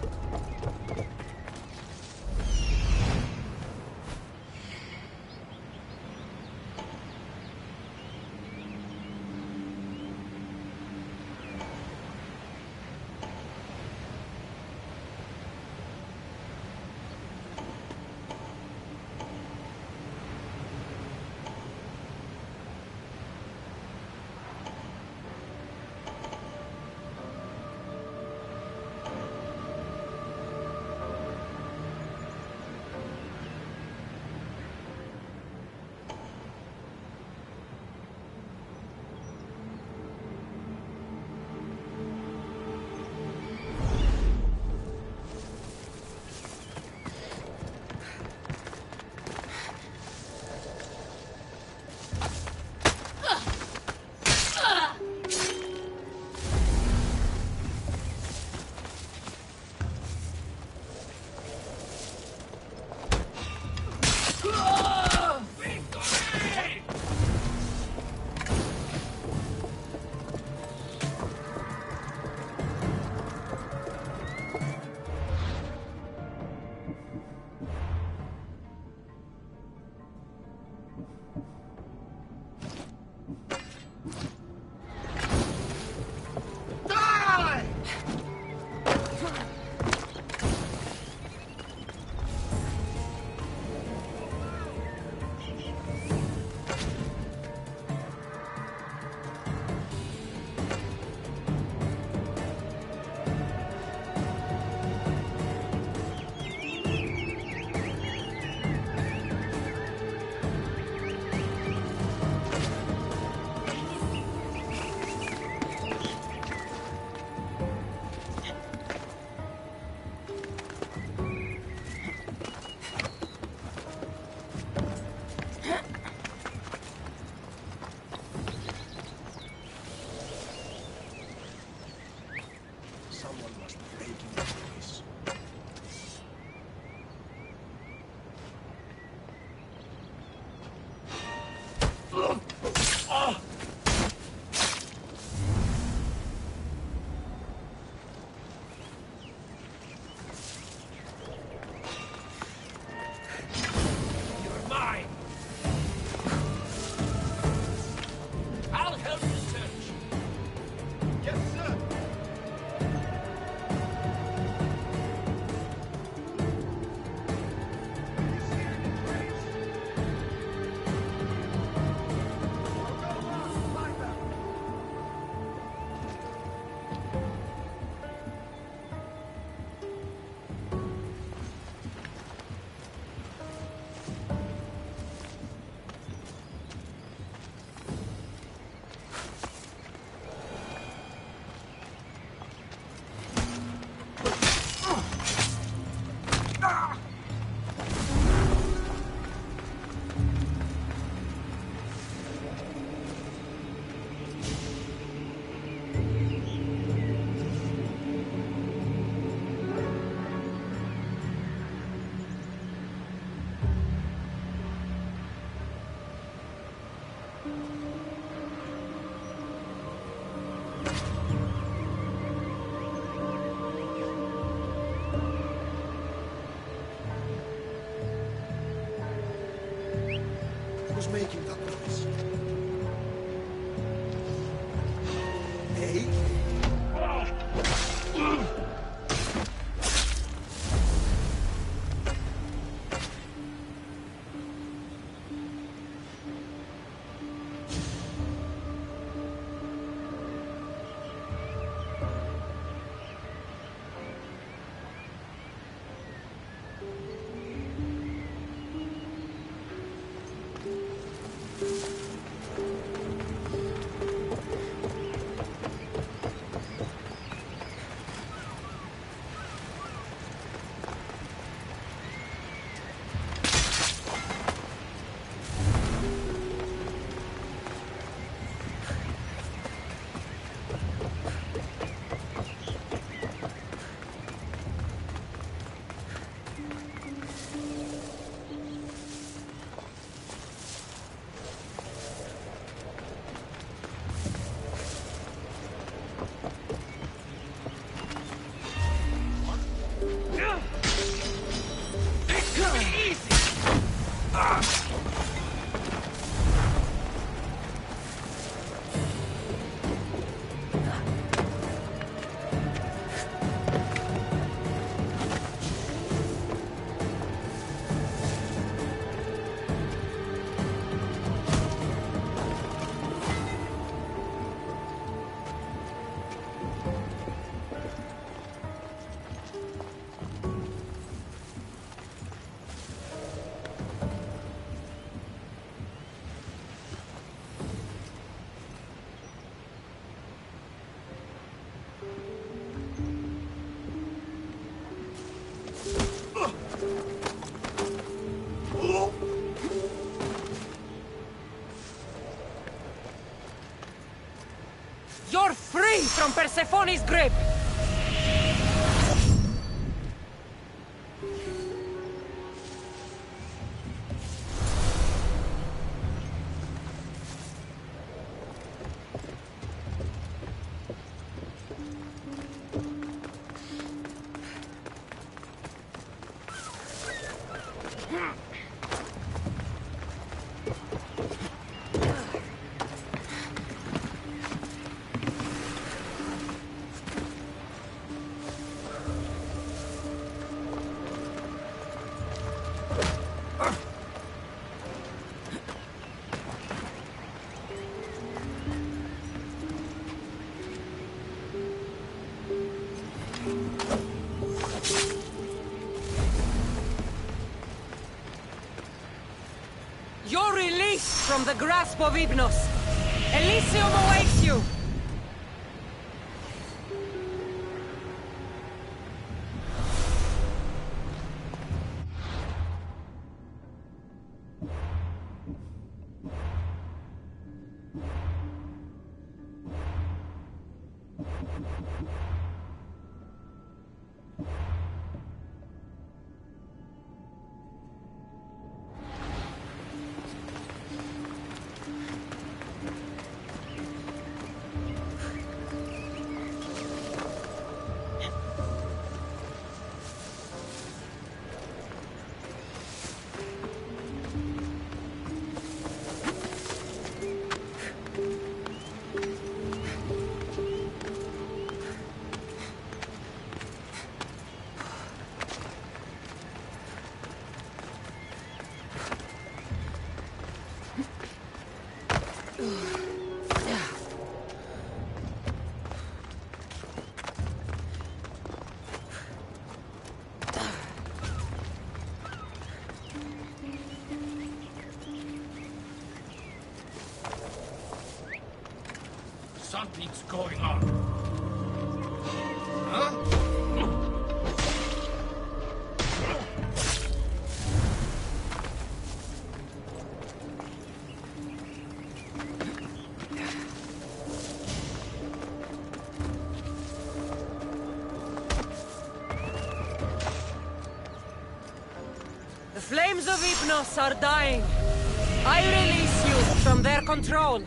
who's making that noise. Hey? You're free from Persephone's grip! You're released from the grasp of Hypnos. Elysium awaits you! Something's going on. Huh? The flames of Hypnos are dying. I release you from their control.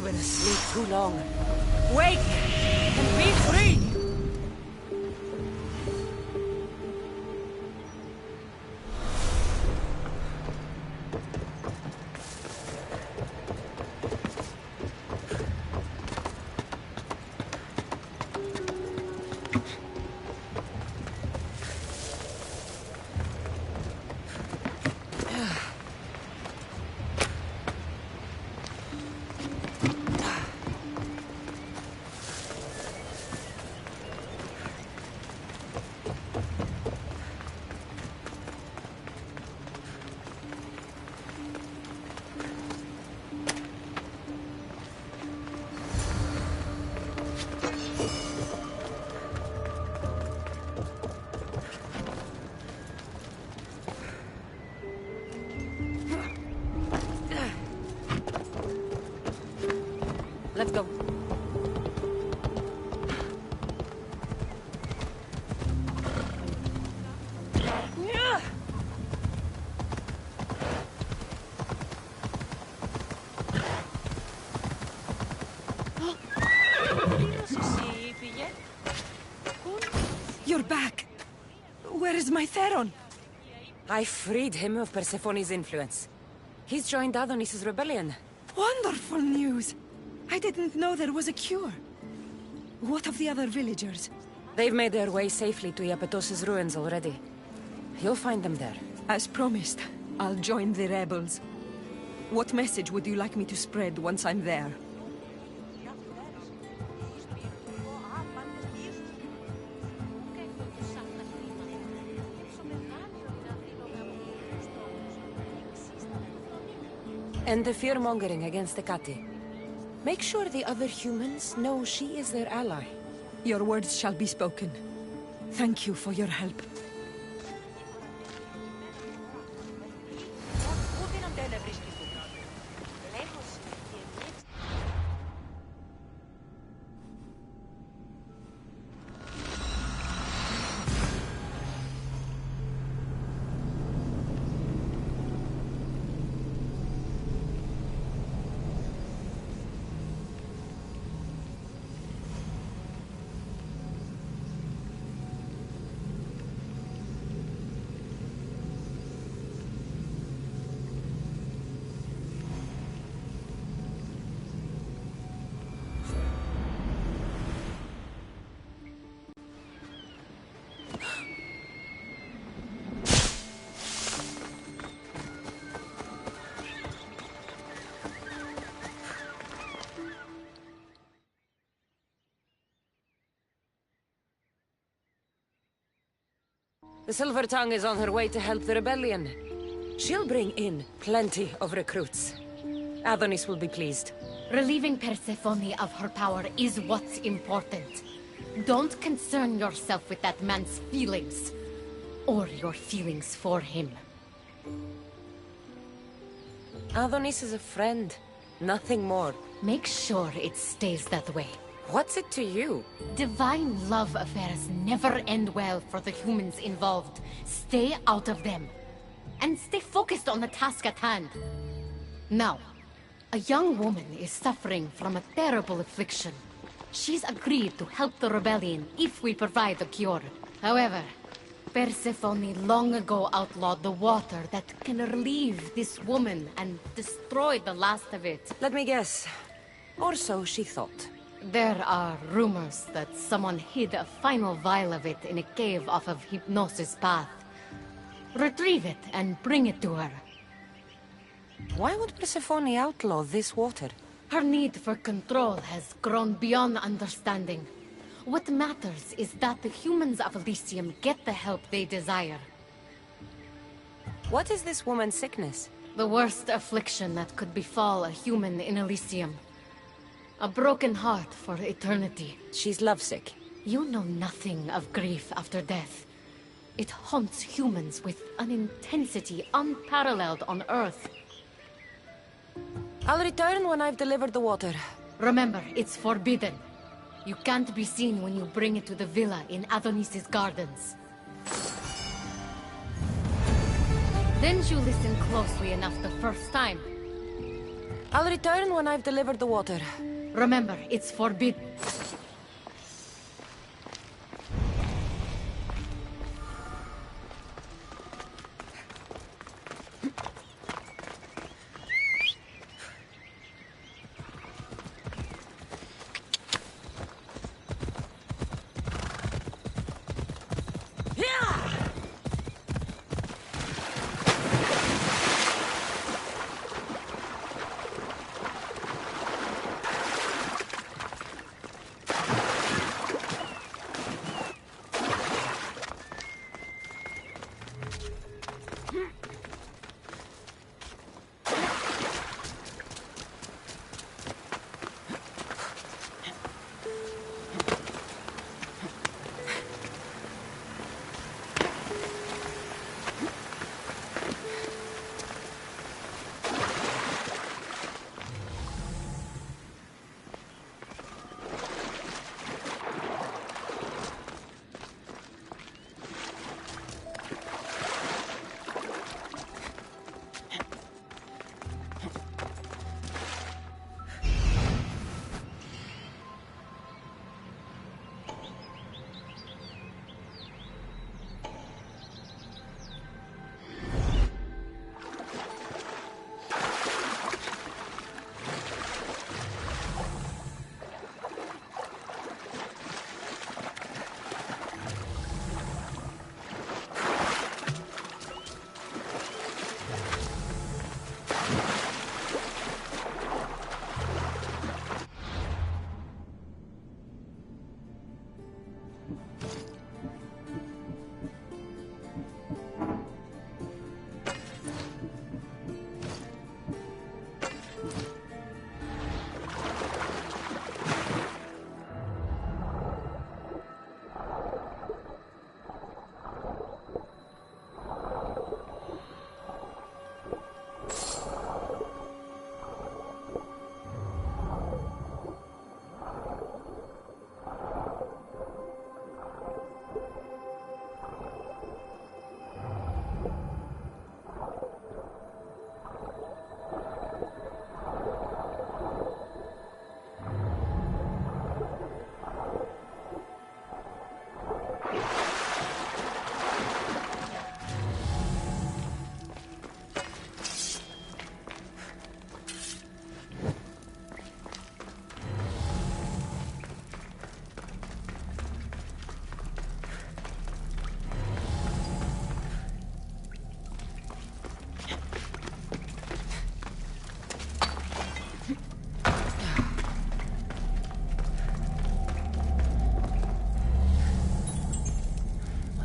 You've been asleep too long. Wake and be free! Let's go. You're back. Where is my Theron? I freed him of Persephone's influence. He's joined Adonis's rebellion. Wonderful news. I didn't know there was a cure. What of the other villagers? They've made their way safely to Iapetos' ruins already. You'll find them there. As promised, I'll join the rebels. What message would you like me to spread once I'm there? End the fear-mongering against the Kati. Make sure the other humans know she is their ally. Your words shall be spoken. Thank you for your help. The Silver Tongue is on her way to help the rebellion. She'll bring in plenty of recruits. Adonis will be pleased. Relieving Persephone of her power is what's important. Don't concern yourself with that man's feelings. Or your feelings for him. Adonis is a friend, nothing more. Make sure it stays that way. What's it to you? Divine love affairs never end well for the humans involved. Stay out of them. And stay focused on the task at hand. Now, a young woman is suffering from a terrible affliction. She's agreed to help the rebellion if we provide the cure. However, Persephone long ago outlawed the water that can relieve this woman and destroy the last of it. Let me guess. Or so she thought. There are rumors that someone hid a final vial of it in a cave off of Hypnosis Path. Retrieve it and bring it to her. Why would Persephone outlaw this water? Her need for control has grown beyond understanding. What matters is that the humans of Elysium get the help they desire. What is this woman's sickness? The worst affliction that could befall a human in Elysium. A broken heart for eternity. She's lovesick. You know nothing of grief after death. It haunts humans with an intensity unparalleled on Earth. I'll return when I've delivered the water. Remember, it's forbidden. You can't be seen when you bring it to the villa in Adonis's gardens. Didn't you listen closely enough the first time? I'll return when I've delivered the water. Remember, it's forbidden.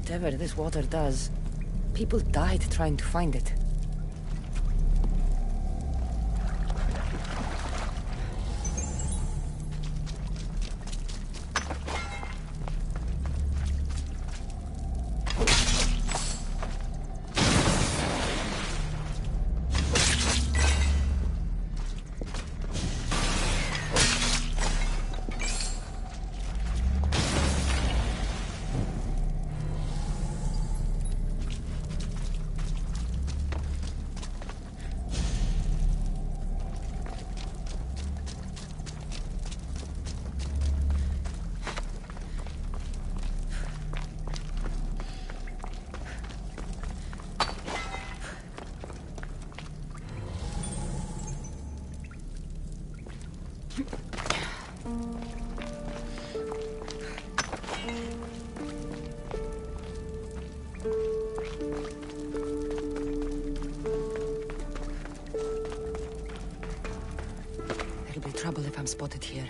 Whatever this water does, people died trying to find it. There'll be trouble if I'm spotted here.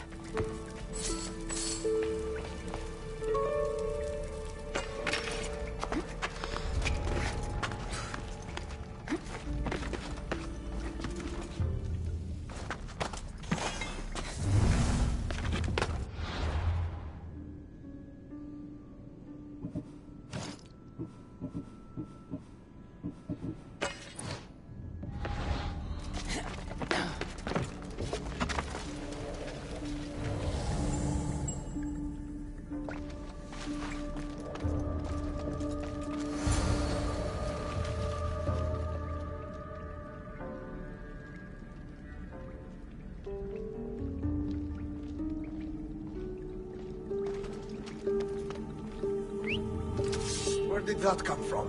did that come from?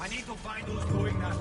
I need to find who's doing that.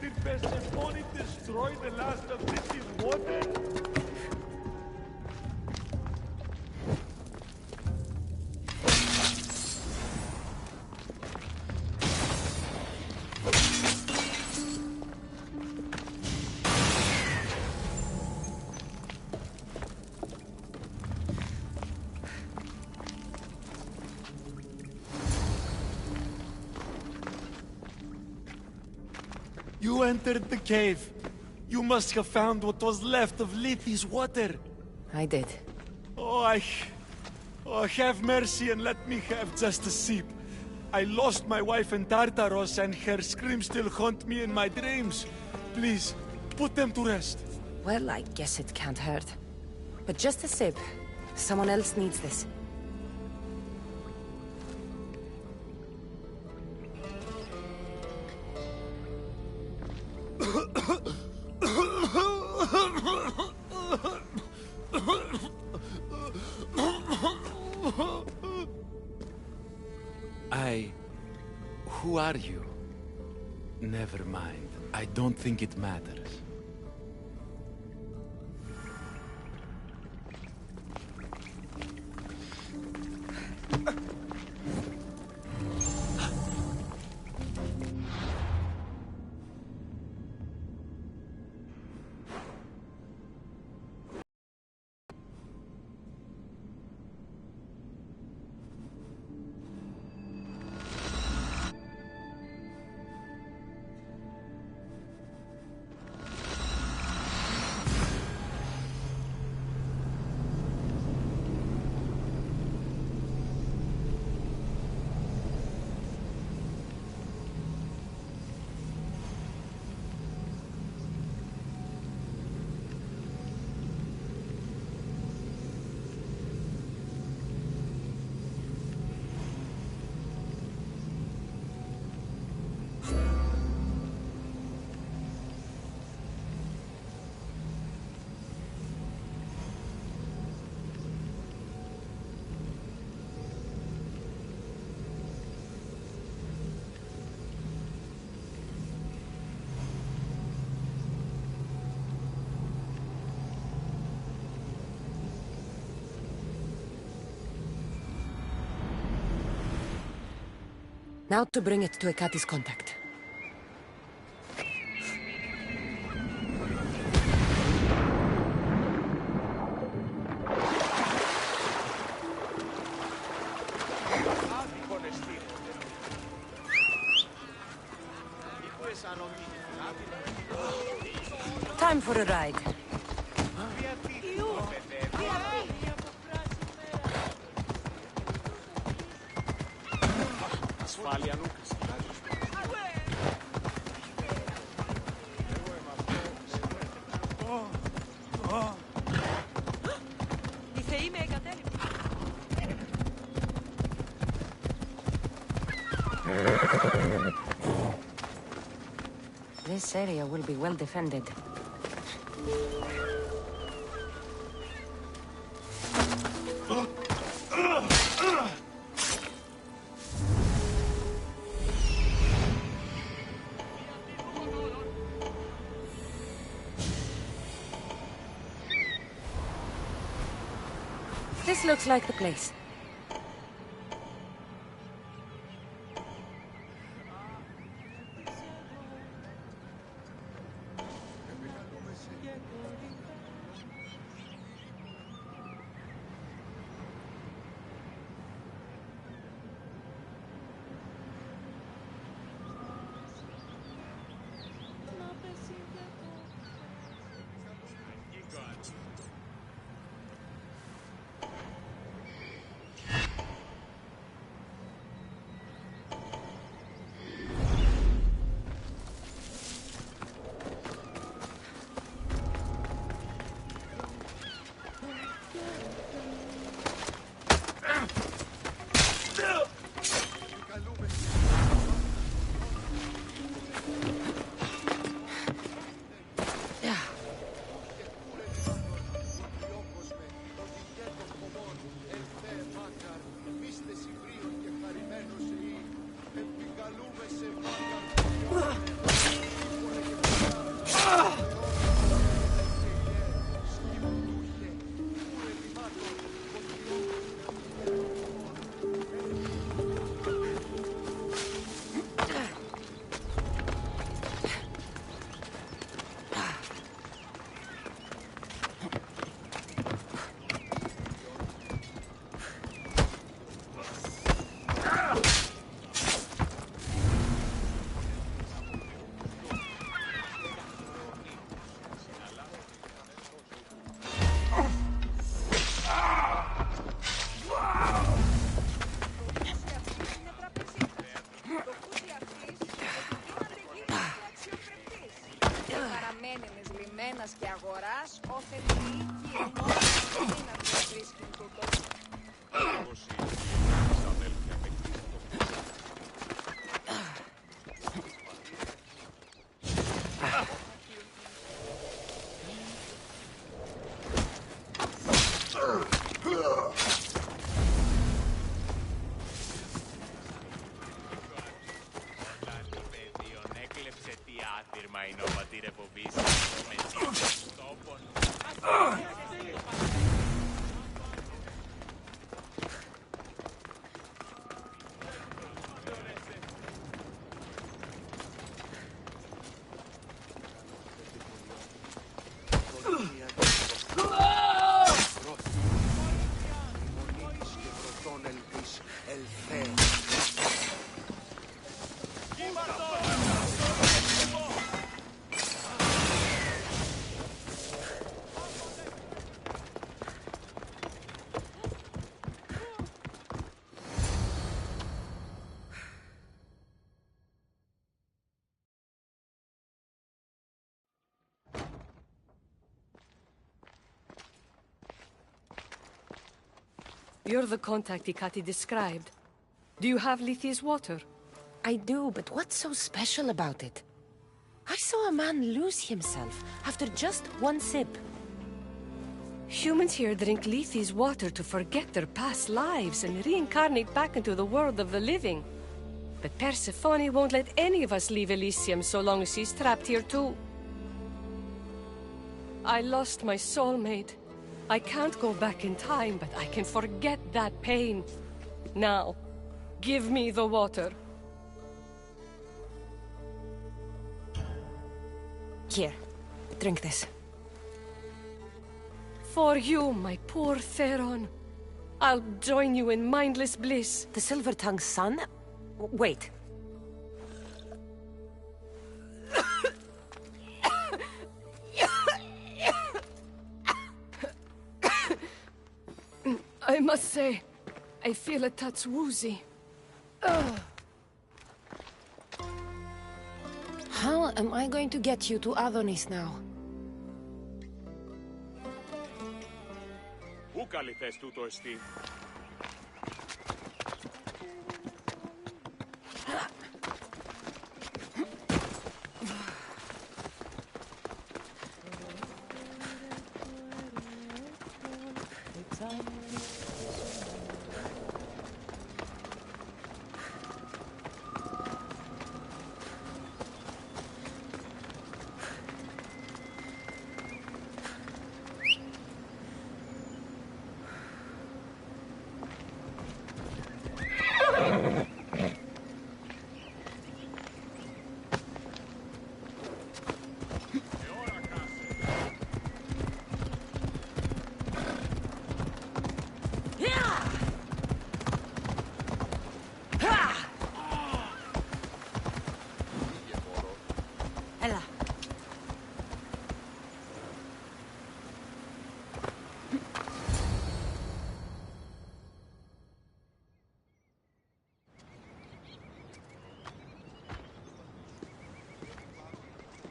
Did Persephone destroy the last of Lycia's water? You entered the cave. You must have found what was left of Lethi's water. I did. Oh, have mercy and let me have just a sip. I lost my wife in Tartaros and her screams still haunt me in my dreams. Please, put them to rest. Well, I guess it can't hurt. But just a sip. Someone else needs this. Who are you? Never mind. I don't think it matters. Now to bring it to Ekati's contact. Time for a ride. This area will be well defended. This looks like the place. Και αγοράς όφελη οίκη ενός δύνατος βρίσκει τούτο. You're the contact Ikati described. Do you have Lethi's water? I do, but what's so special about it? I saw a man lose himself after just one sip. Humans here drink Lethi's water to forget their past lives and reincarnate back into the world of the living. But Persephone won't let any of us leave Elysium so long as she's trapped here too. I lost my soulmate. I can't go back in time, but I can forget that pain. Now, give me the water. Here, drink this. For you, my poor Theron. I'll join you in mindless bliss. The Silver-Tongued Sun? Wait. I must say, I feel a touch woozy. How am I going to get you to Adonis now? Πού καλή θες τούτο εστί?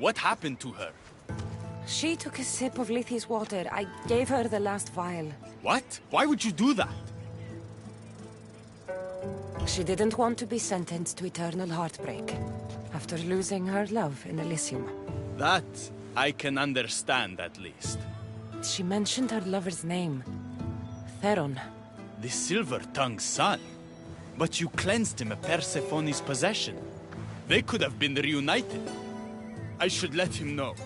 What happened to her? She took a sip of Lethi's water. I gave her the last vial. What? Why would you do that? She didn't want to be sentenced to eternal heartbreak after losing her love in Elysium. That I can understand, at least. She mentioned her lover's name. Theron. The Silver-Tongued son. But you cleansed him of Persephone's possession. They could have been reunited. I should let him know.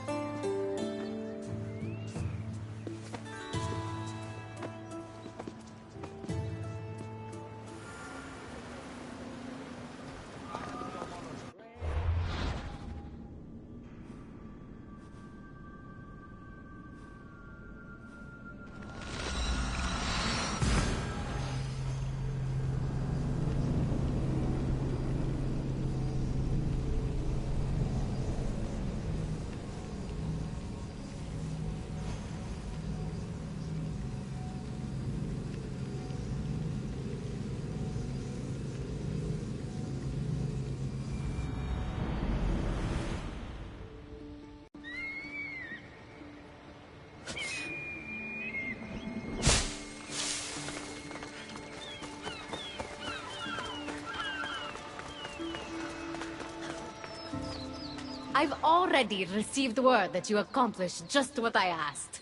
I've already received word that you accomplished just what I asked.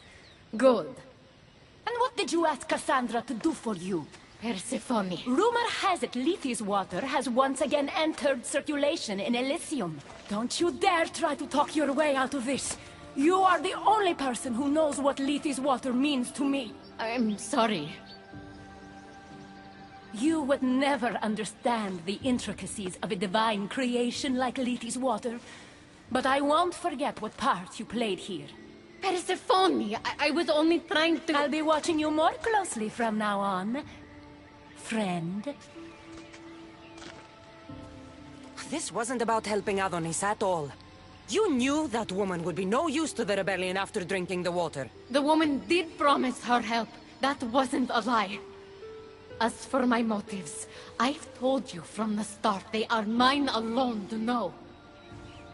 Good. And what did you ask Cassandra to do for you? Persephone. Rumor has it Lethi's water has once again entered circulation in Elysium. Don't you dare try to talk your way out of this. You are the only person who knows what Lethi's water means to me. I'm sorry. You would never understand the intricacies of a divine creation like Lethi's water. But I won't forget what part you played here. Persephone, I was only trying to... I'll be watching you more closely from now on, friend. This wasn't about helping Adonis at all. You knew that woman would be no use to the rebellion after drinking the water. The woman did promise her help. That wasn't a lie. As for my motives, I've told you from the start they are mine alone to know.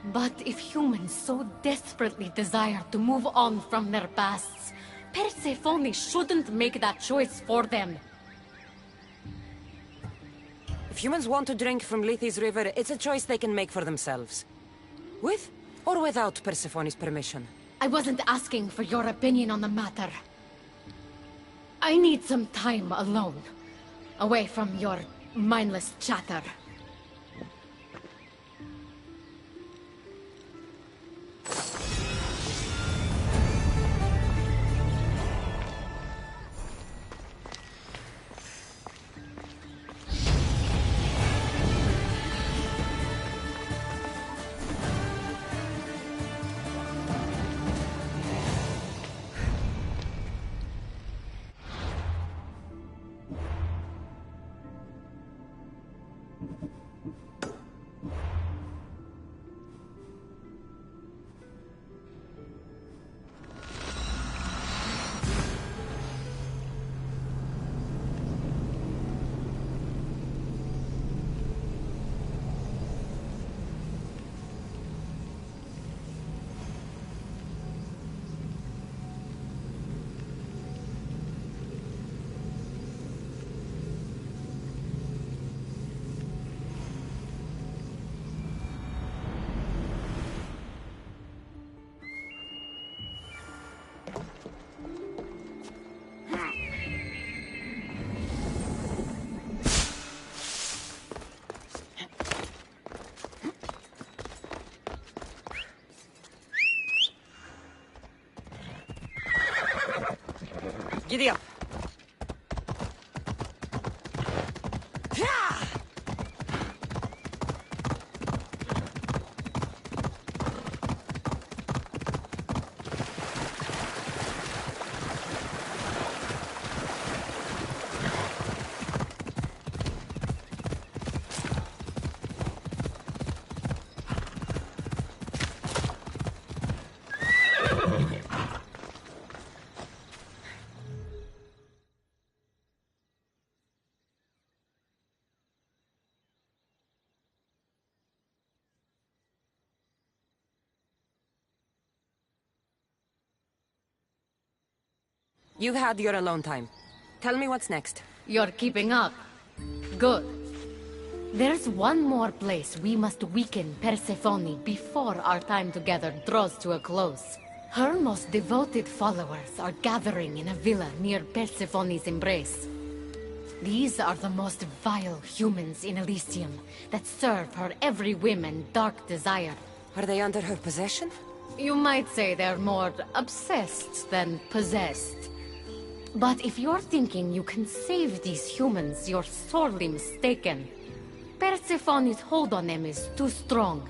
But if humans so desperately desire to move on from their pasts, Persephone shouldn't make that choice for them. If humans want to drink from Lethi's river, it's a choice they can make for themselves. With or without Persephone's permission. I wasn't asking for your opinion on the matter. I need some time alone, away from your mindless chatter. Giddy up. You've had your alone time. Tell me what's next. You're keeping up. Good. There's one more place we must weaken Persephone before our time together draws to a close. Her most devoted followers are gathering in a villa near Persephone's embrace. These are the most vile humans in Elysium that serve her every whim and dark desire. Are they under her possession? You might say they're more obsessed than possessed. But if you're thinking you can save these humans, you're sorely mistaken. Persephone's hold on them is too strong.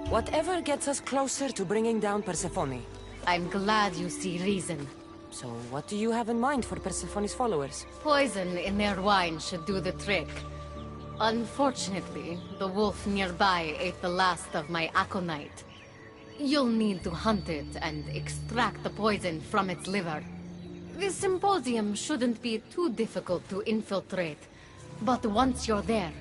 Whatever gets us closer to bringing down Persephone. I'm glad you see reason. So what do you have in mind for Persephone's followers? Poison in their wine should do the trick. Unfortunately, the wolf nearby ate the last of my aconite. You'll need to hunt it and extract the poison from its liver. The symposium shouldn't be too difficult to infiltrate, but once you're there,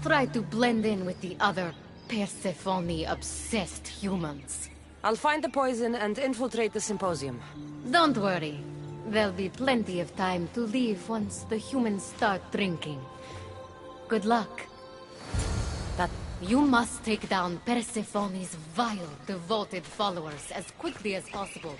try to blend in with the other Persephone-obsessed humans. I'll find the poison and infiltrate the symposium. Don't worry. There'll be plenty of time to leave once the humans start drinking. Good luck. You must take down Persephone's vile, devoted followers as quickly as possible.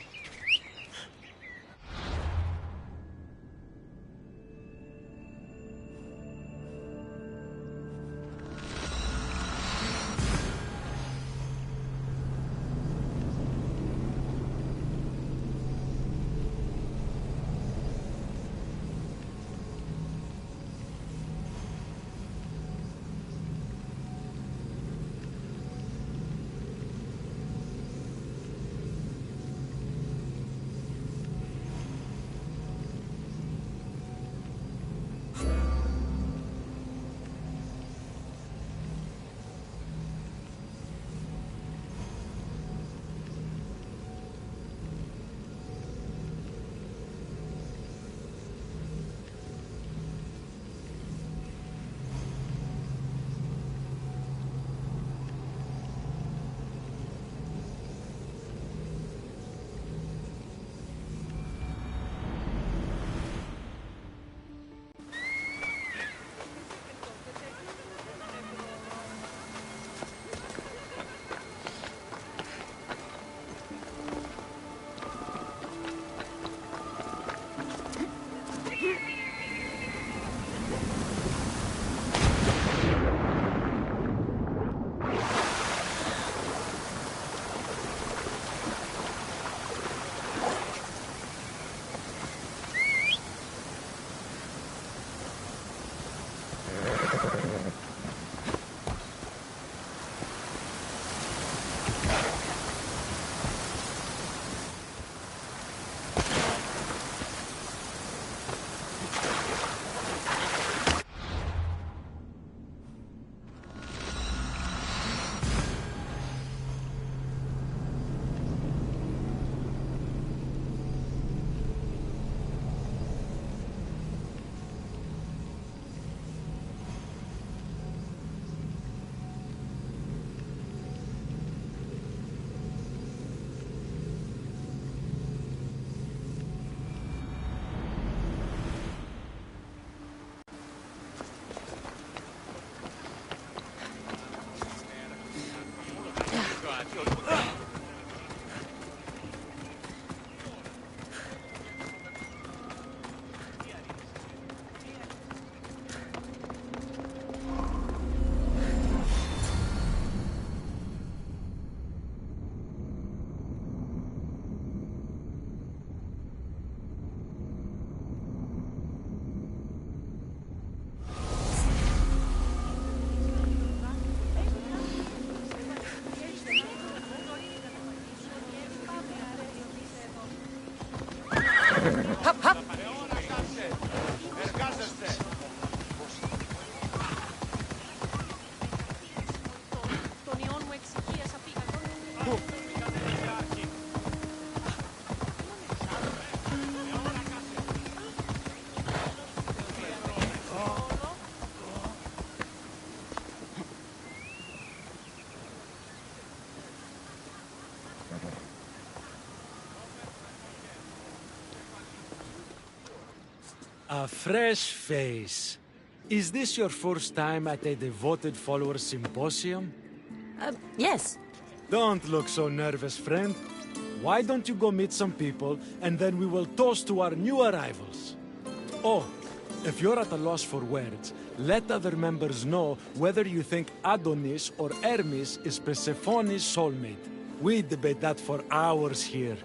A fresh face. Is this your first time at a devoted follower symposium? Yes. Don't look so nervous, friend. Why don't you go meet some people, and then we will toast to our new arrivals. Oh, if you're at a loss for words, let other members know whether you think Adonis or Hermes is Persephone's soulmate. We debate that for hours here.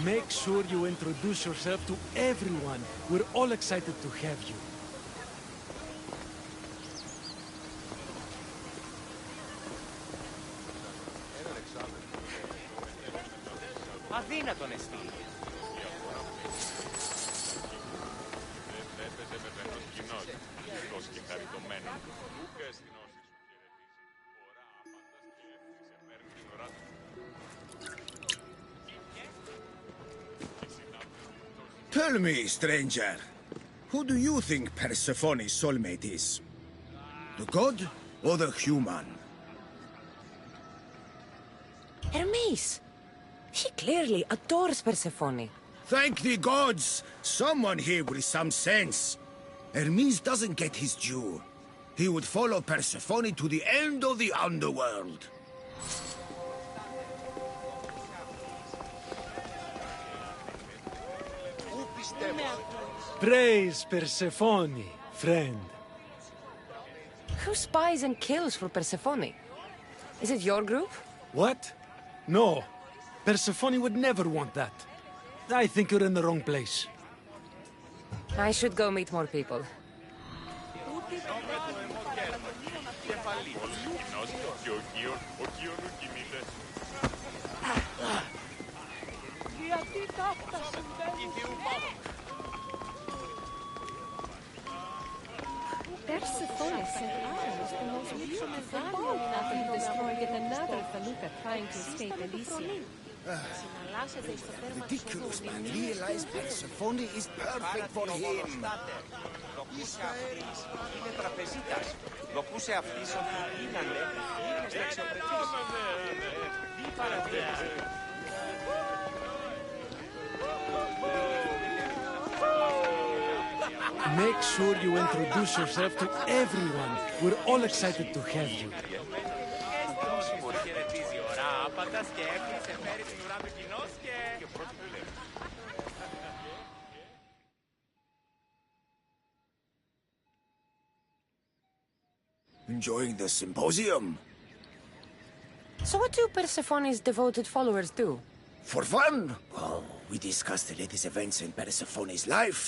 Make sure you introduce yourself to everyone. We're all excited to have you. Αδύνατον εστί. Tell me, stranger, who do you think Persephone's soulmate is? The god or the human? Hermes! He clearly adores Persephone. Thank the gods! Someone here with some sense. Hermes doesn't get his due. He would follow Persephone to the end of the underworld. Praise Persephone, friend. Who spies and kills for Persephone? Is it your group? What? No. Persephone would never want that. I think you're in the wrong place. I should go meet more people. Persephone said I was the most beautiful ball after he destroyed yet another felucca trying to escape Elysium. Ridiculous, man. Realize Persephone is perfect for him. Είναι τραπεζίτας. Δοκούσε αυτής ότι γίνανε στα εξωπρεπής. Τι παρατήρησε. Make sure you introduce yourself to everyone. We're all excited to have you. Enjoying the symposium? So what do Persephone's devoted followers do? For fun? Oh, we discuss the latest events in Persephone's life,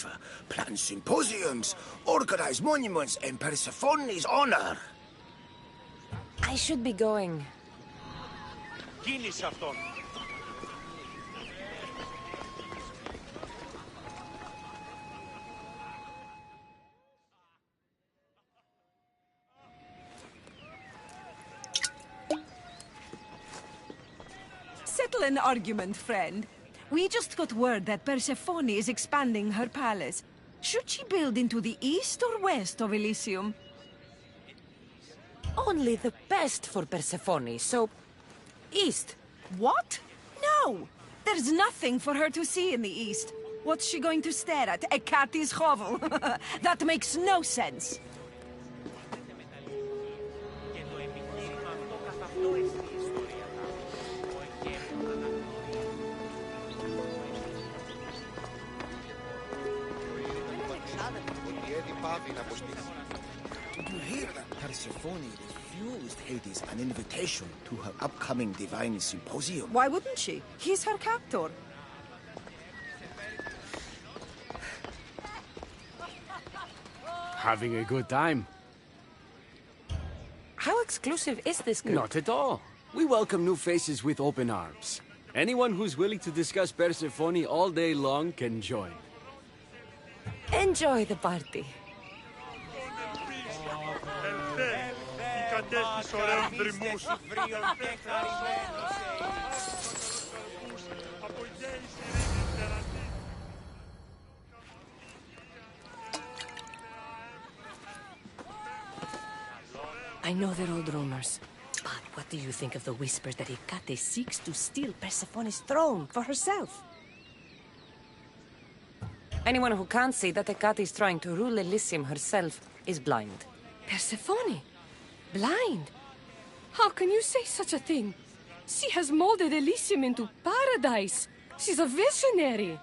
plan symposiums, organize monuments in Persephone's honor. I should be going. Κίνησε αυτόν. Settle an argument, friend. We just got word that Persephone is expanding her palace. Should she build into the east or west of Elysium? Only the best for Persephone, so... east. What? No! There's nothing for her to see in the east. What's she going to stare at? A cat's hovel? That makes no sense. Did you hear that Persephone refused Hades an invitation to her upcoming divine symposium? Why wouldn't she? He's her captor. Having a good time? How exclusive is this group? Not at all. We welcome new faces with open arms. Anyone who's willing to discuss Persephone all day long can join. Enjoy the party. I know they're old rumors. But what do you think of the whispers that Hecate seeks to steal Persephone's throne for herself? Anyone who can't see that Hecate is trying to rule Elysium herself is blind. Persephone? Blind? How can you say such a thing? She has molded Elysium into paradise. She's a visionary.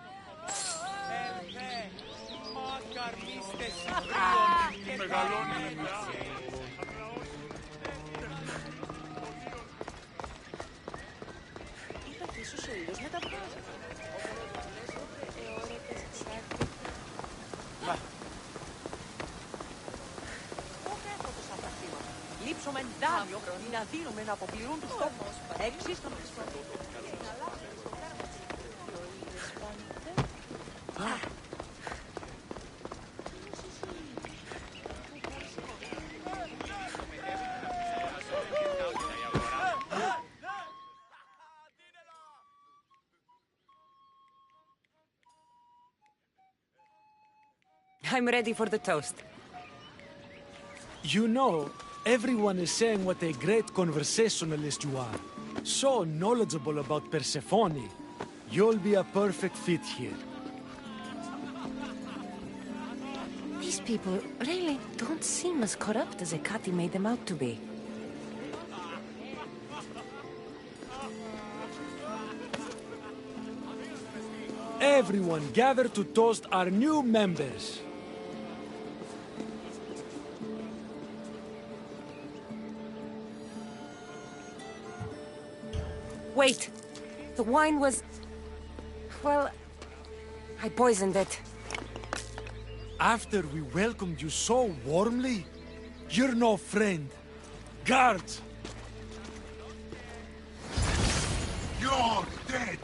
Λείψουμε δάνειο ή να δίνουμε να αποπληρούν τους τόπους. Εξίστον. I'm ready for the toast. You know, everyone is saying what a great conversationalist you are. So knowledgeable about Persephone. You'll be a perfect fit here. These people really don't seem as corrupt as Hecate made them out to be. Everyone gather to toast our new members. Wait, the wine was... well, I poisoned it. After we welcomed you so warmly, you're no friend. Guards! You're dead!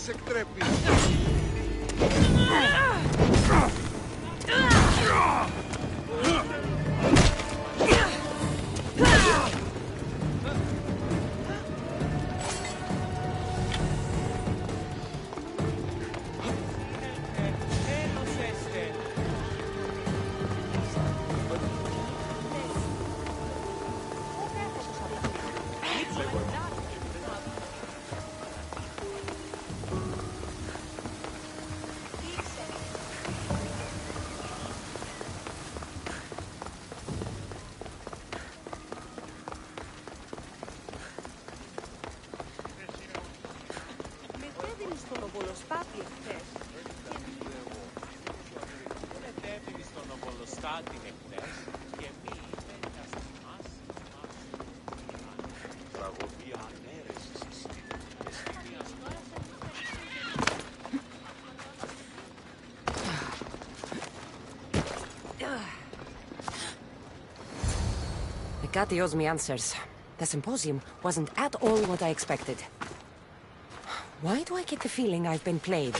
σε εκτρέπει. Hecate owes me answers. The symposium wasn't at all what I expected. Why do I get the feeling I've been played?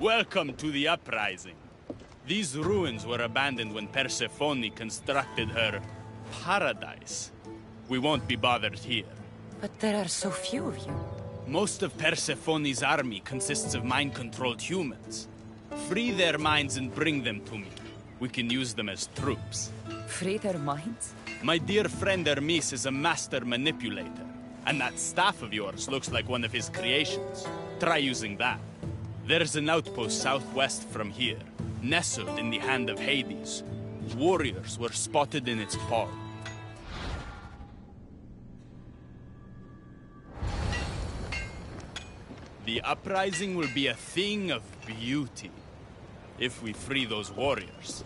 Welcome to the uprising. These ruins were abandoned when Persephone constructed her paradise. We won't be bothered here. But there are so few of you. Most of Persephone's army consists of mind-controlled humans. Free their minds and bring them to me. We can use them as troops. Free their minds? My dear friend Hermes is a master manipulator. And that staff of yours looks like one of his creations. Try using that. There's an outpost southwest from here, nestled in the hand of Hades. Warriors were spotted in its palm. The uprising will be a thing of beauty, if we free those warriors.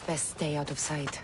Best stay out of sight.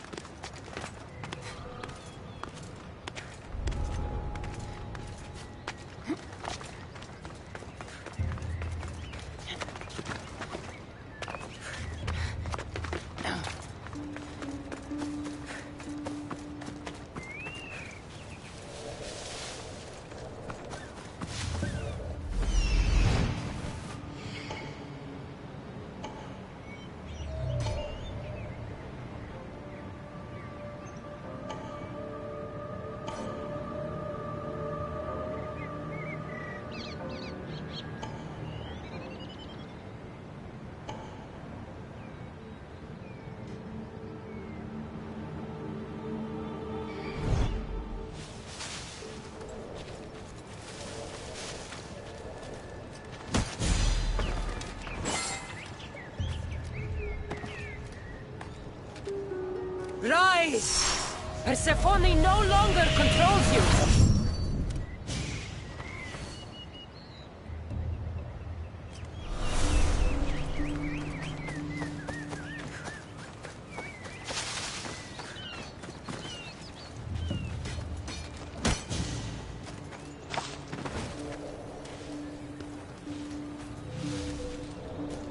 Rise! Persephone no longer controls you!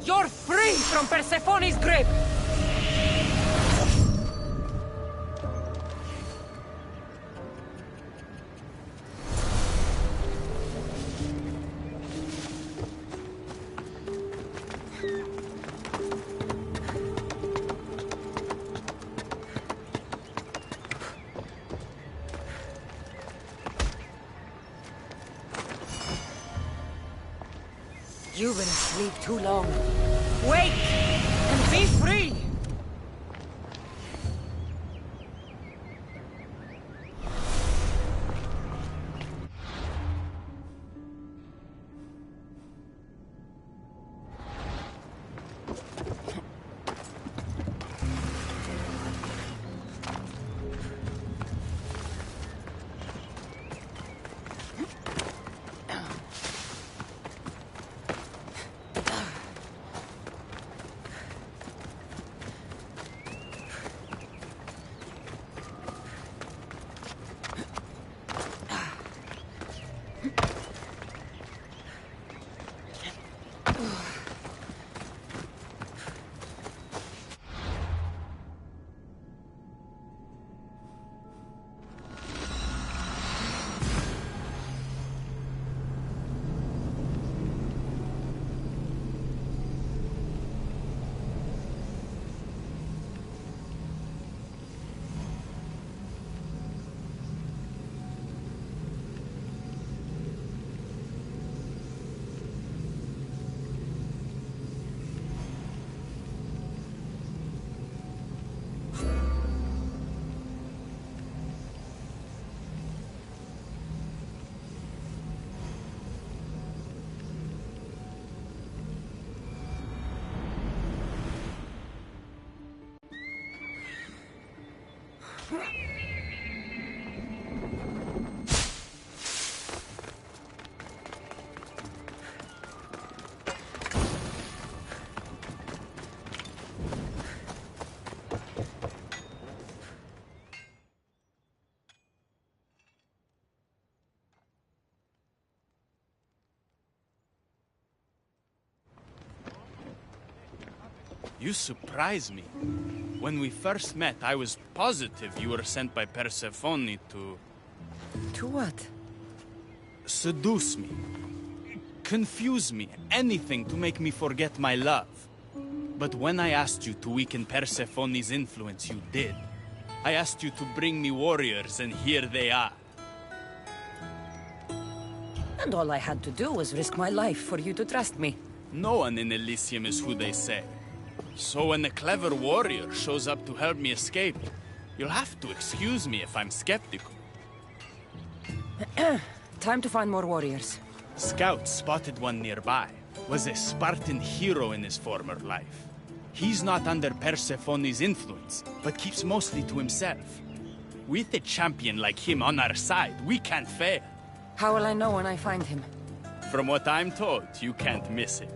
You're free from Persephone's grip! You've been asleep too long. Wake and be free! You surprise me. When we first met, I was positive you were sent by Persephone to... To what? Seduce me. Confuse me. Anything to make me forget my love. But when I asked you to weaken Persephone's influence, you did. I asked you to bring me warriors, and here they are. And all I had to do was risk my life for you to trust me. No one in Elysium is who they say. So when a clever warrior shows up to help me escape, you'll have to excuse me if I'm skeptical. Time to find more warriors. Scouts spotted one nearby. Was a Spartan hero in his former life. He's not under Persephone's influence, but keeps mostly to himself. With a champion like him on our side, we can't fail. How will I know when I find him? From what I'm told, you can't miss him.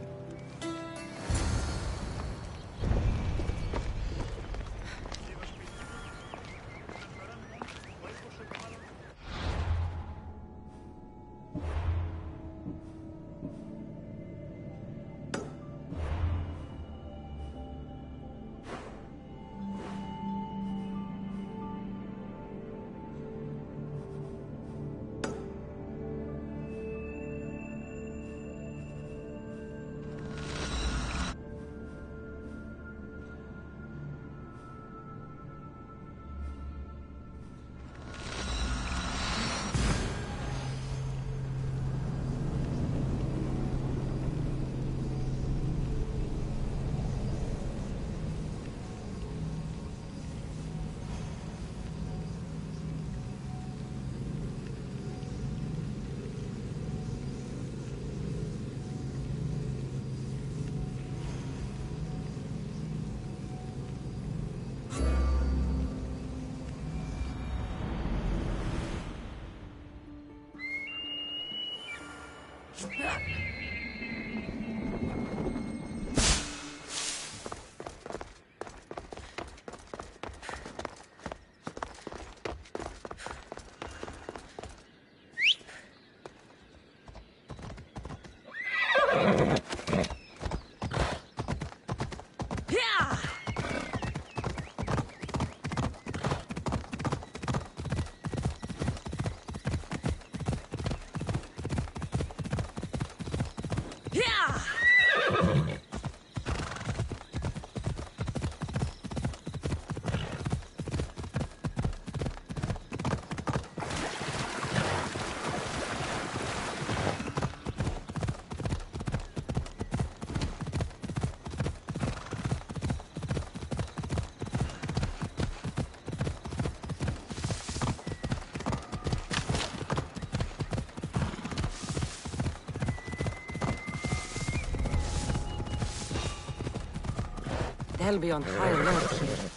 They'll be on high alert here.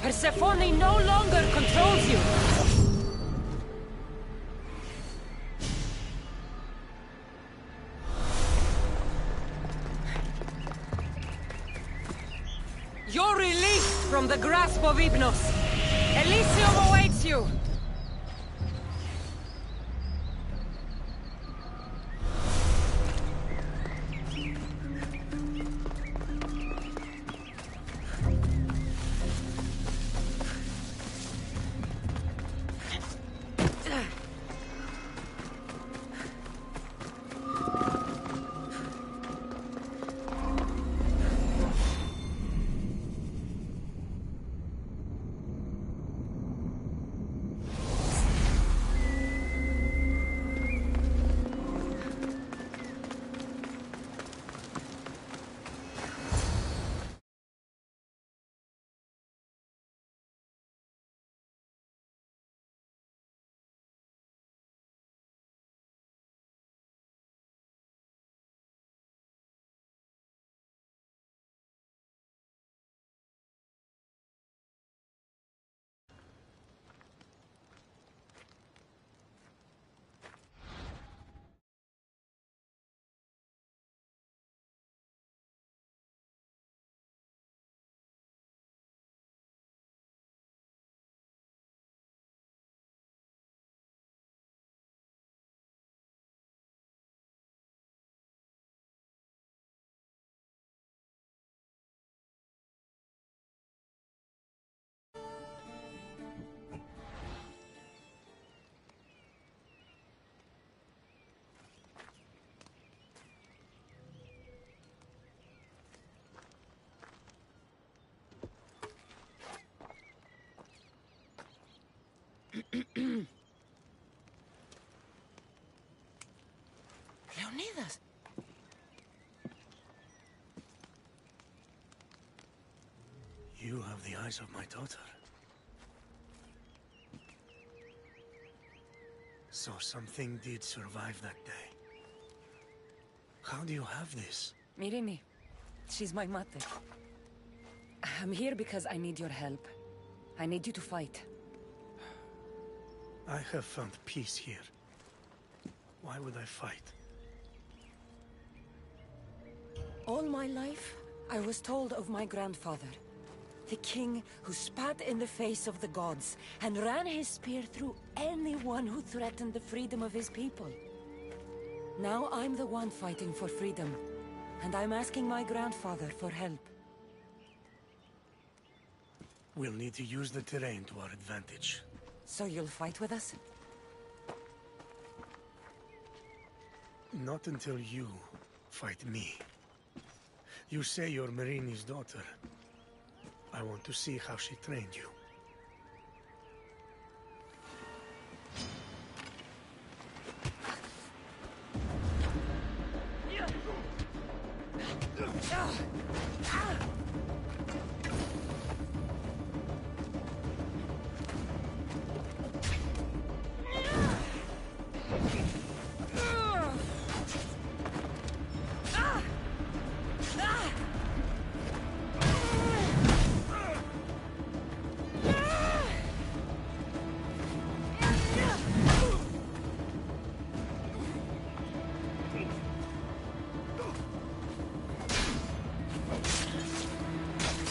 Persephone no longer controls you! You're released from the grasp of Hypnos! Elysium awaits you! Leonidas! You have the eyes of my daughter. So something did survive that day. How do you have this? Mirini. She's my mother. I'm here because I need your help. I need you to fight. I have found peace here. Why would I fight? All my life, I was told of my grandfather. The king who spat in the face of the gods and ran his spear through anyone who threatened the freedom of his people. Now I'm the one fighting for freedom, and I'm asking my grandfather for help. We'll need to use the terrain to our advantage. So you'll fight with us? Not until you fight me. You say you're Marini's daughter. I want to see how she trained you.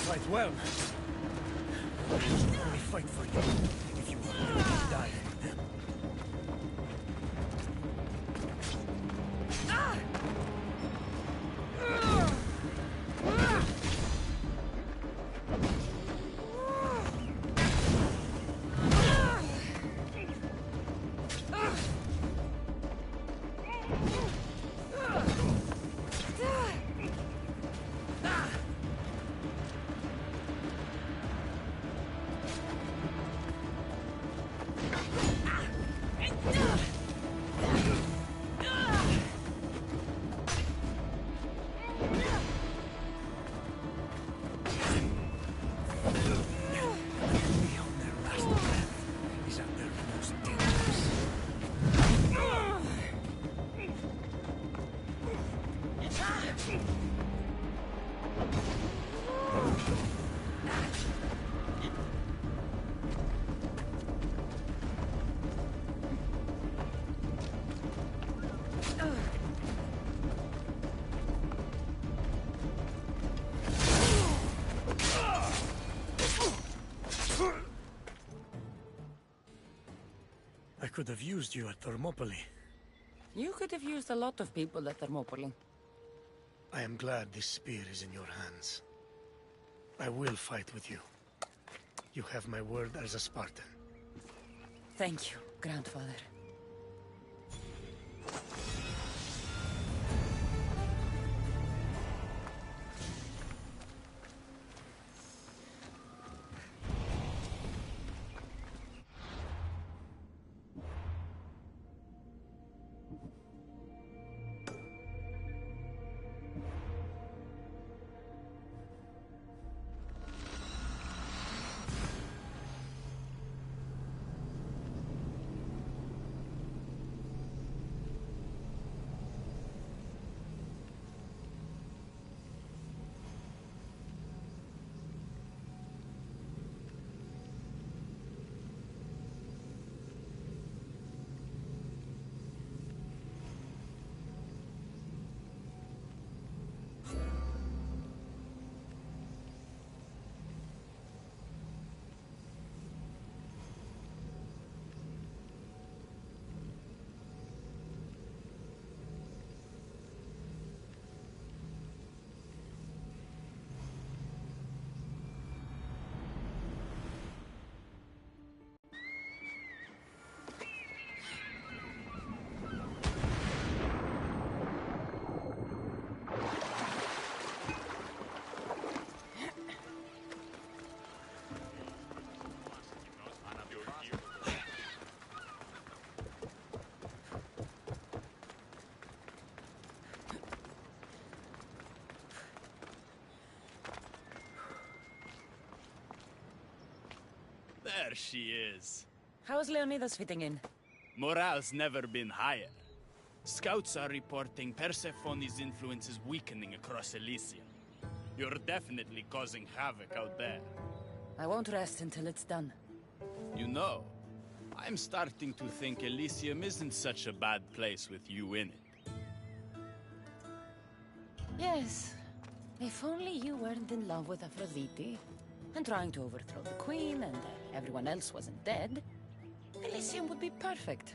Fight well. I should only fight for you if you want me to die for them. I could have used you at Thermopylae. You could have used a lot of people at Thermopylae. I am glad this spear is in your hands. I will fight with you. You have my word as a Spartan. Thank you, grandfather. There she is. How's Leonidas fitting in? Morale's never been higher. Scouts are reporting Persephone's influence is weakening across Elysium. You're definitely causing havoc out there. I won't rest until it's done. You know, I'm starting to think Elysium isn't such a bad place with you in it. Yes. If only you weren't in love with Aphrodite, and trying to overthrow the queen, and everyone else wasn't dead, Elysium would be perfect.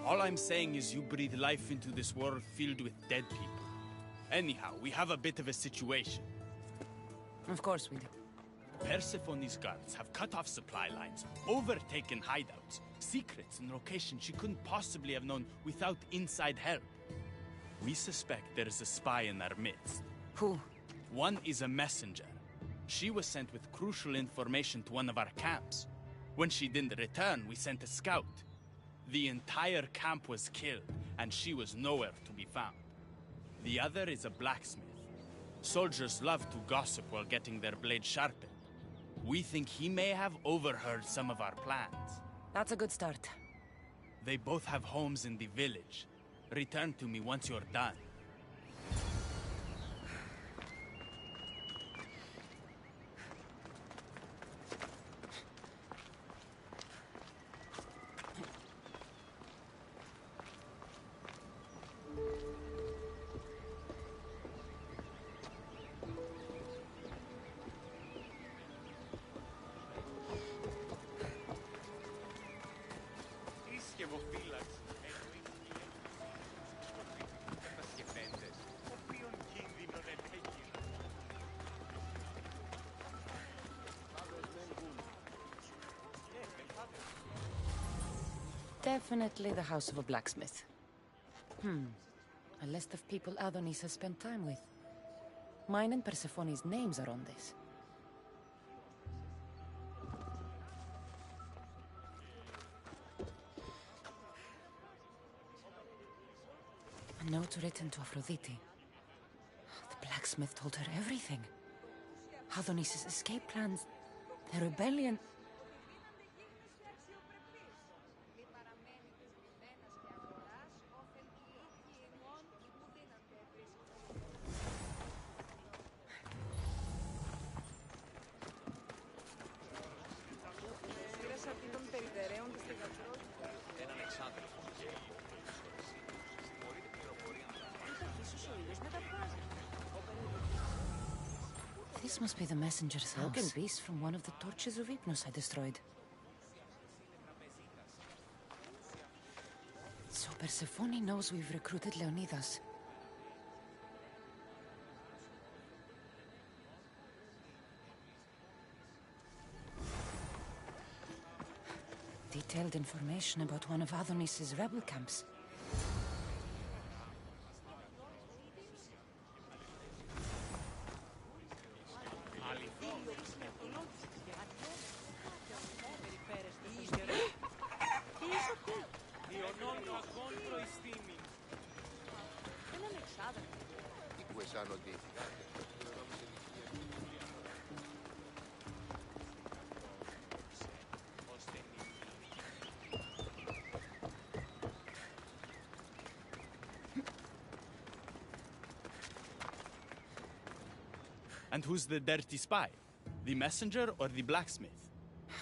All I'm saying is you breathe life into this world filled with dead people. Anyhow, we have a bit of a situation. Of course we do. Persephone's guards have cut off supply lines, overtaken hideouts, secrets and locations she couldn't possibly have known without inside help. We suspect there is a spy in our midst. Who? One is a messenger. She was sent with crucial information to one of our camps. When she didn't return, we sent a scout. The entire camp was killed, and she was nowhere to be found. The other is a blacksmith. Soldiers love to gossip while getting their blades sharpened. We think he may have overheard some of our plans. That's a good start. They both have homes in the village. Return to me once you're done. Definitely the house of a blacksmith. A list of people Adonis has spent time with. Mine and Persephone's names are on this. A note written to Aphrodite. The blacksmith told her everything. Adonis's escape plans, the rebellion. This must be the messenger's house. Broken piece from one of the torches of Hypnos I destroyed. So Persephone knows we've recruited Leonidas. Detailed information about one of Adonis's rebel camps. And who's the dirty spy? The messenger or the blacksmith?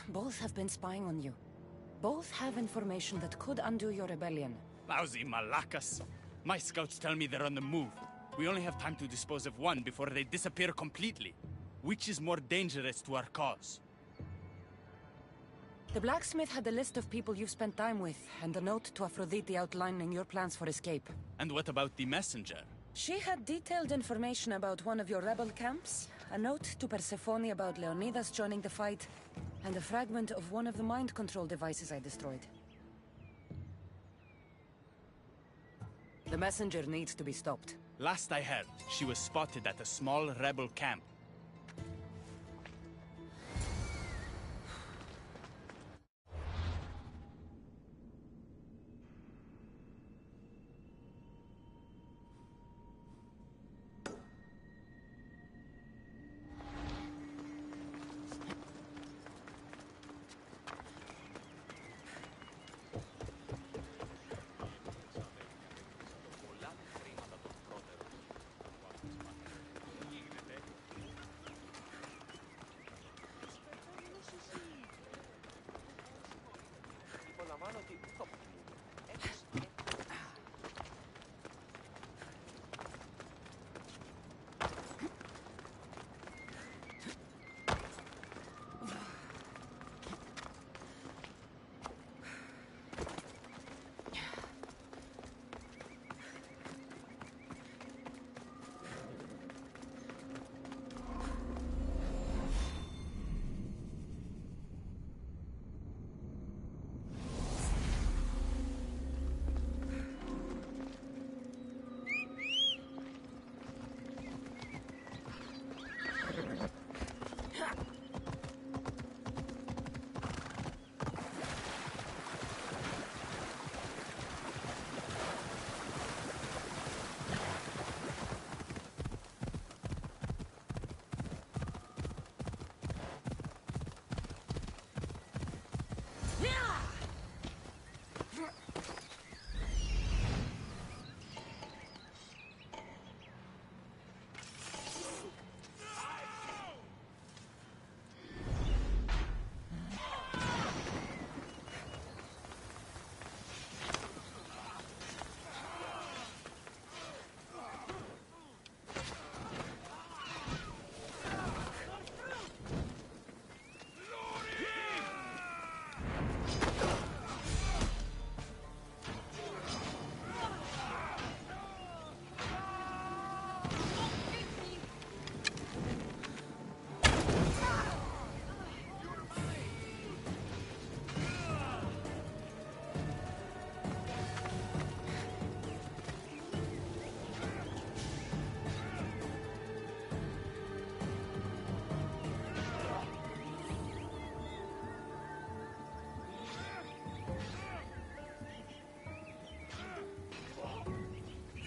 Both have been spying on you. Both have information that could undo your rebellion. Lousy malacas. My scouts tell me they're on the move. We only have time to dispose of one before they disappear completely. Which is more dangerous to our cause? The blacksmith had a list of people you've spent time with, and a note to Aphrodite outlining your plans for escape. And what about the messenger? She had detailed information about one of your rebel camps, a note to Persephone about Leonidas joining the fight, and a fragment of one of the mind control devices I destroyed. The messenger needs to be stopped. Last I heard, she was spotted at a small rebel camp.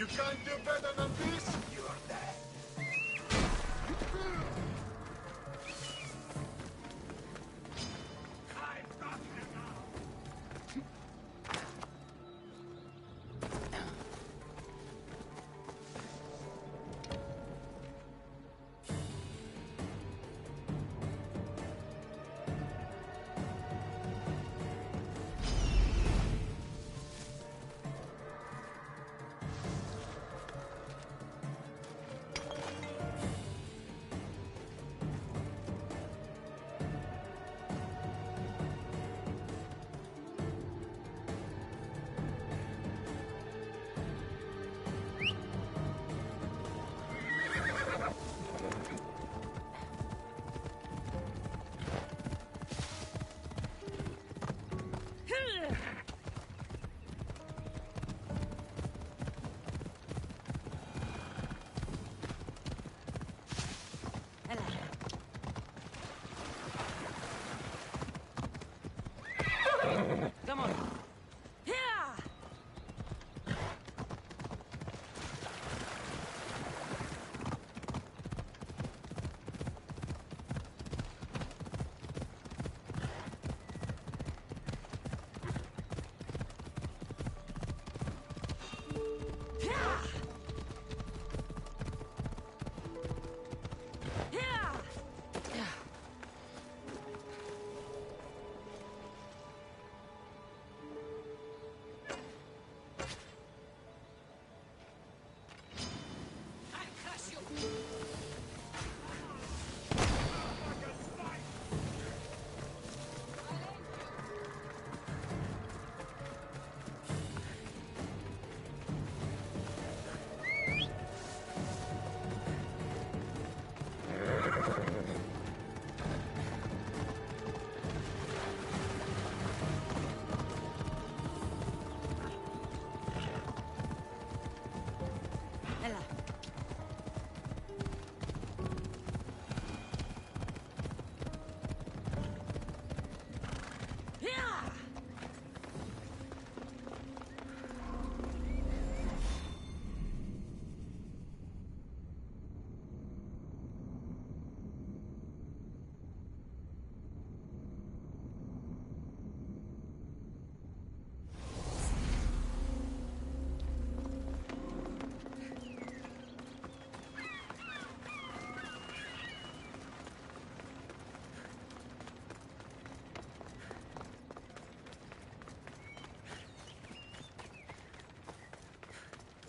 You can't do better than this? You're dead. Come on.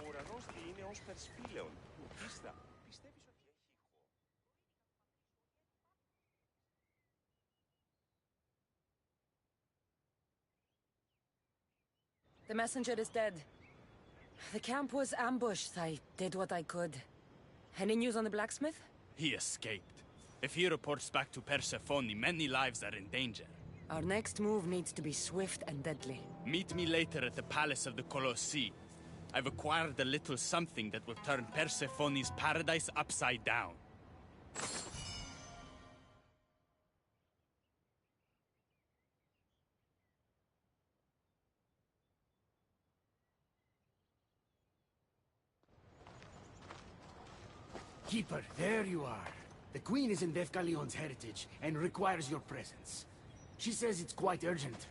ουρανός τι είναι ως περσφύλεον. Ίστα, πιστεύεις ότι έχει χώρο? The messenger is dead. The camp was ambushed. I did what I could. Any news on the blacksmith? He escaped. If he reports back to Persephone, many lives are in danger. Our next move needs to be swift and deadly. Meet me later at the palace of the Colossi. I've acquired a little something that will turn Persephone's paradise upside down. Keeper, there you are. The Queen is in Defcalion's heritage and requires your presence. She says it's quite urgent.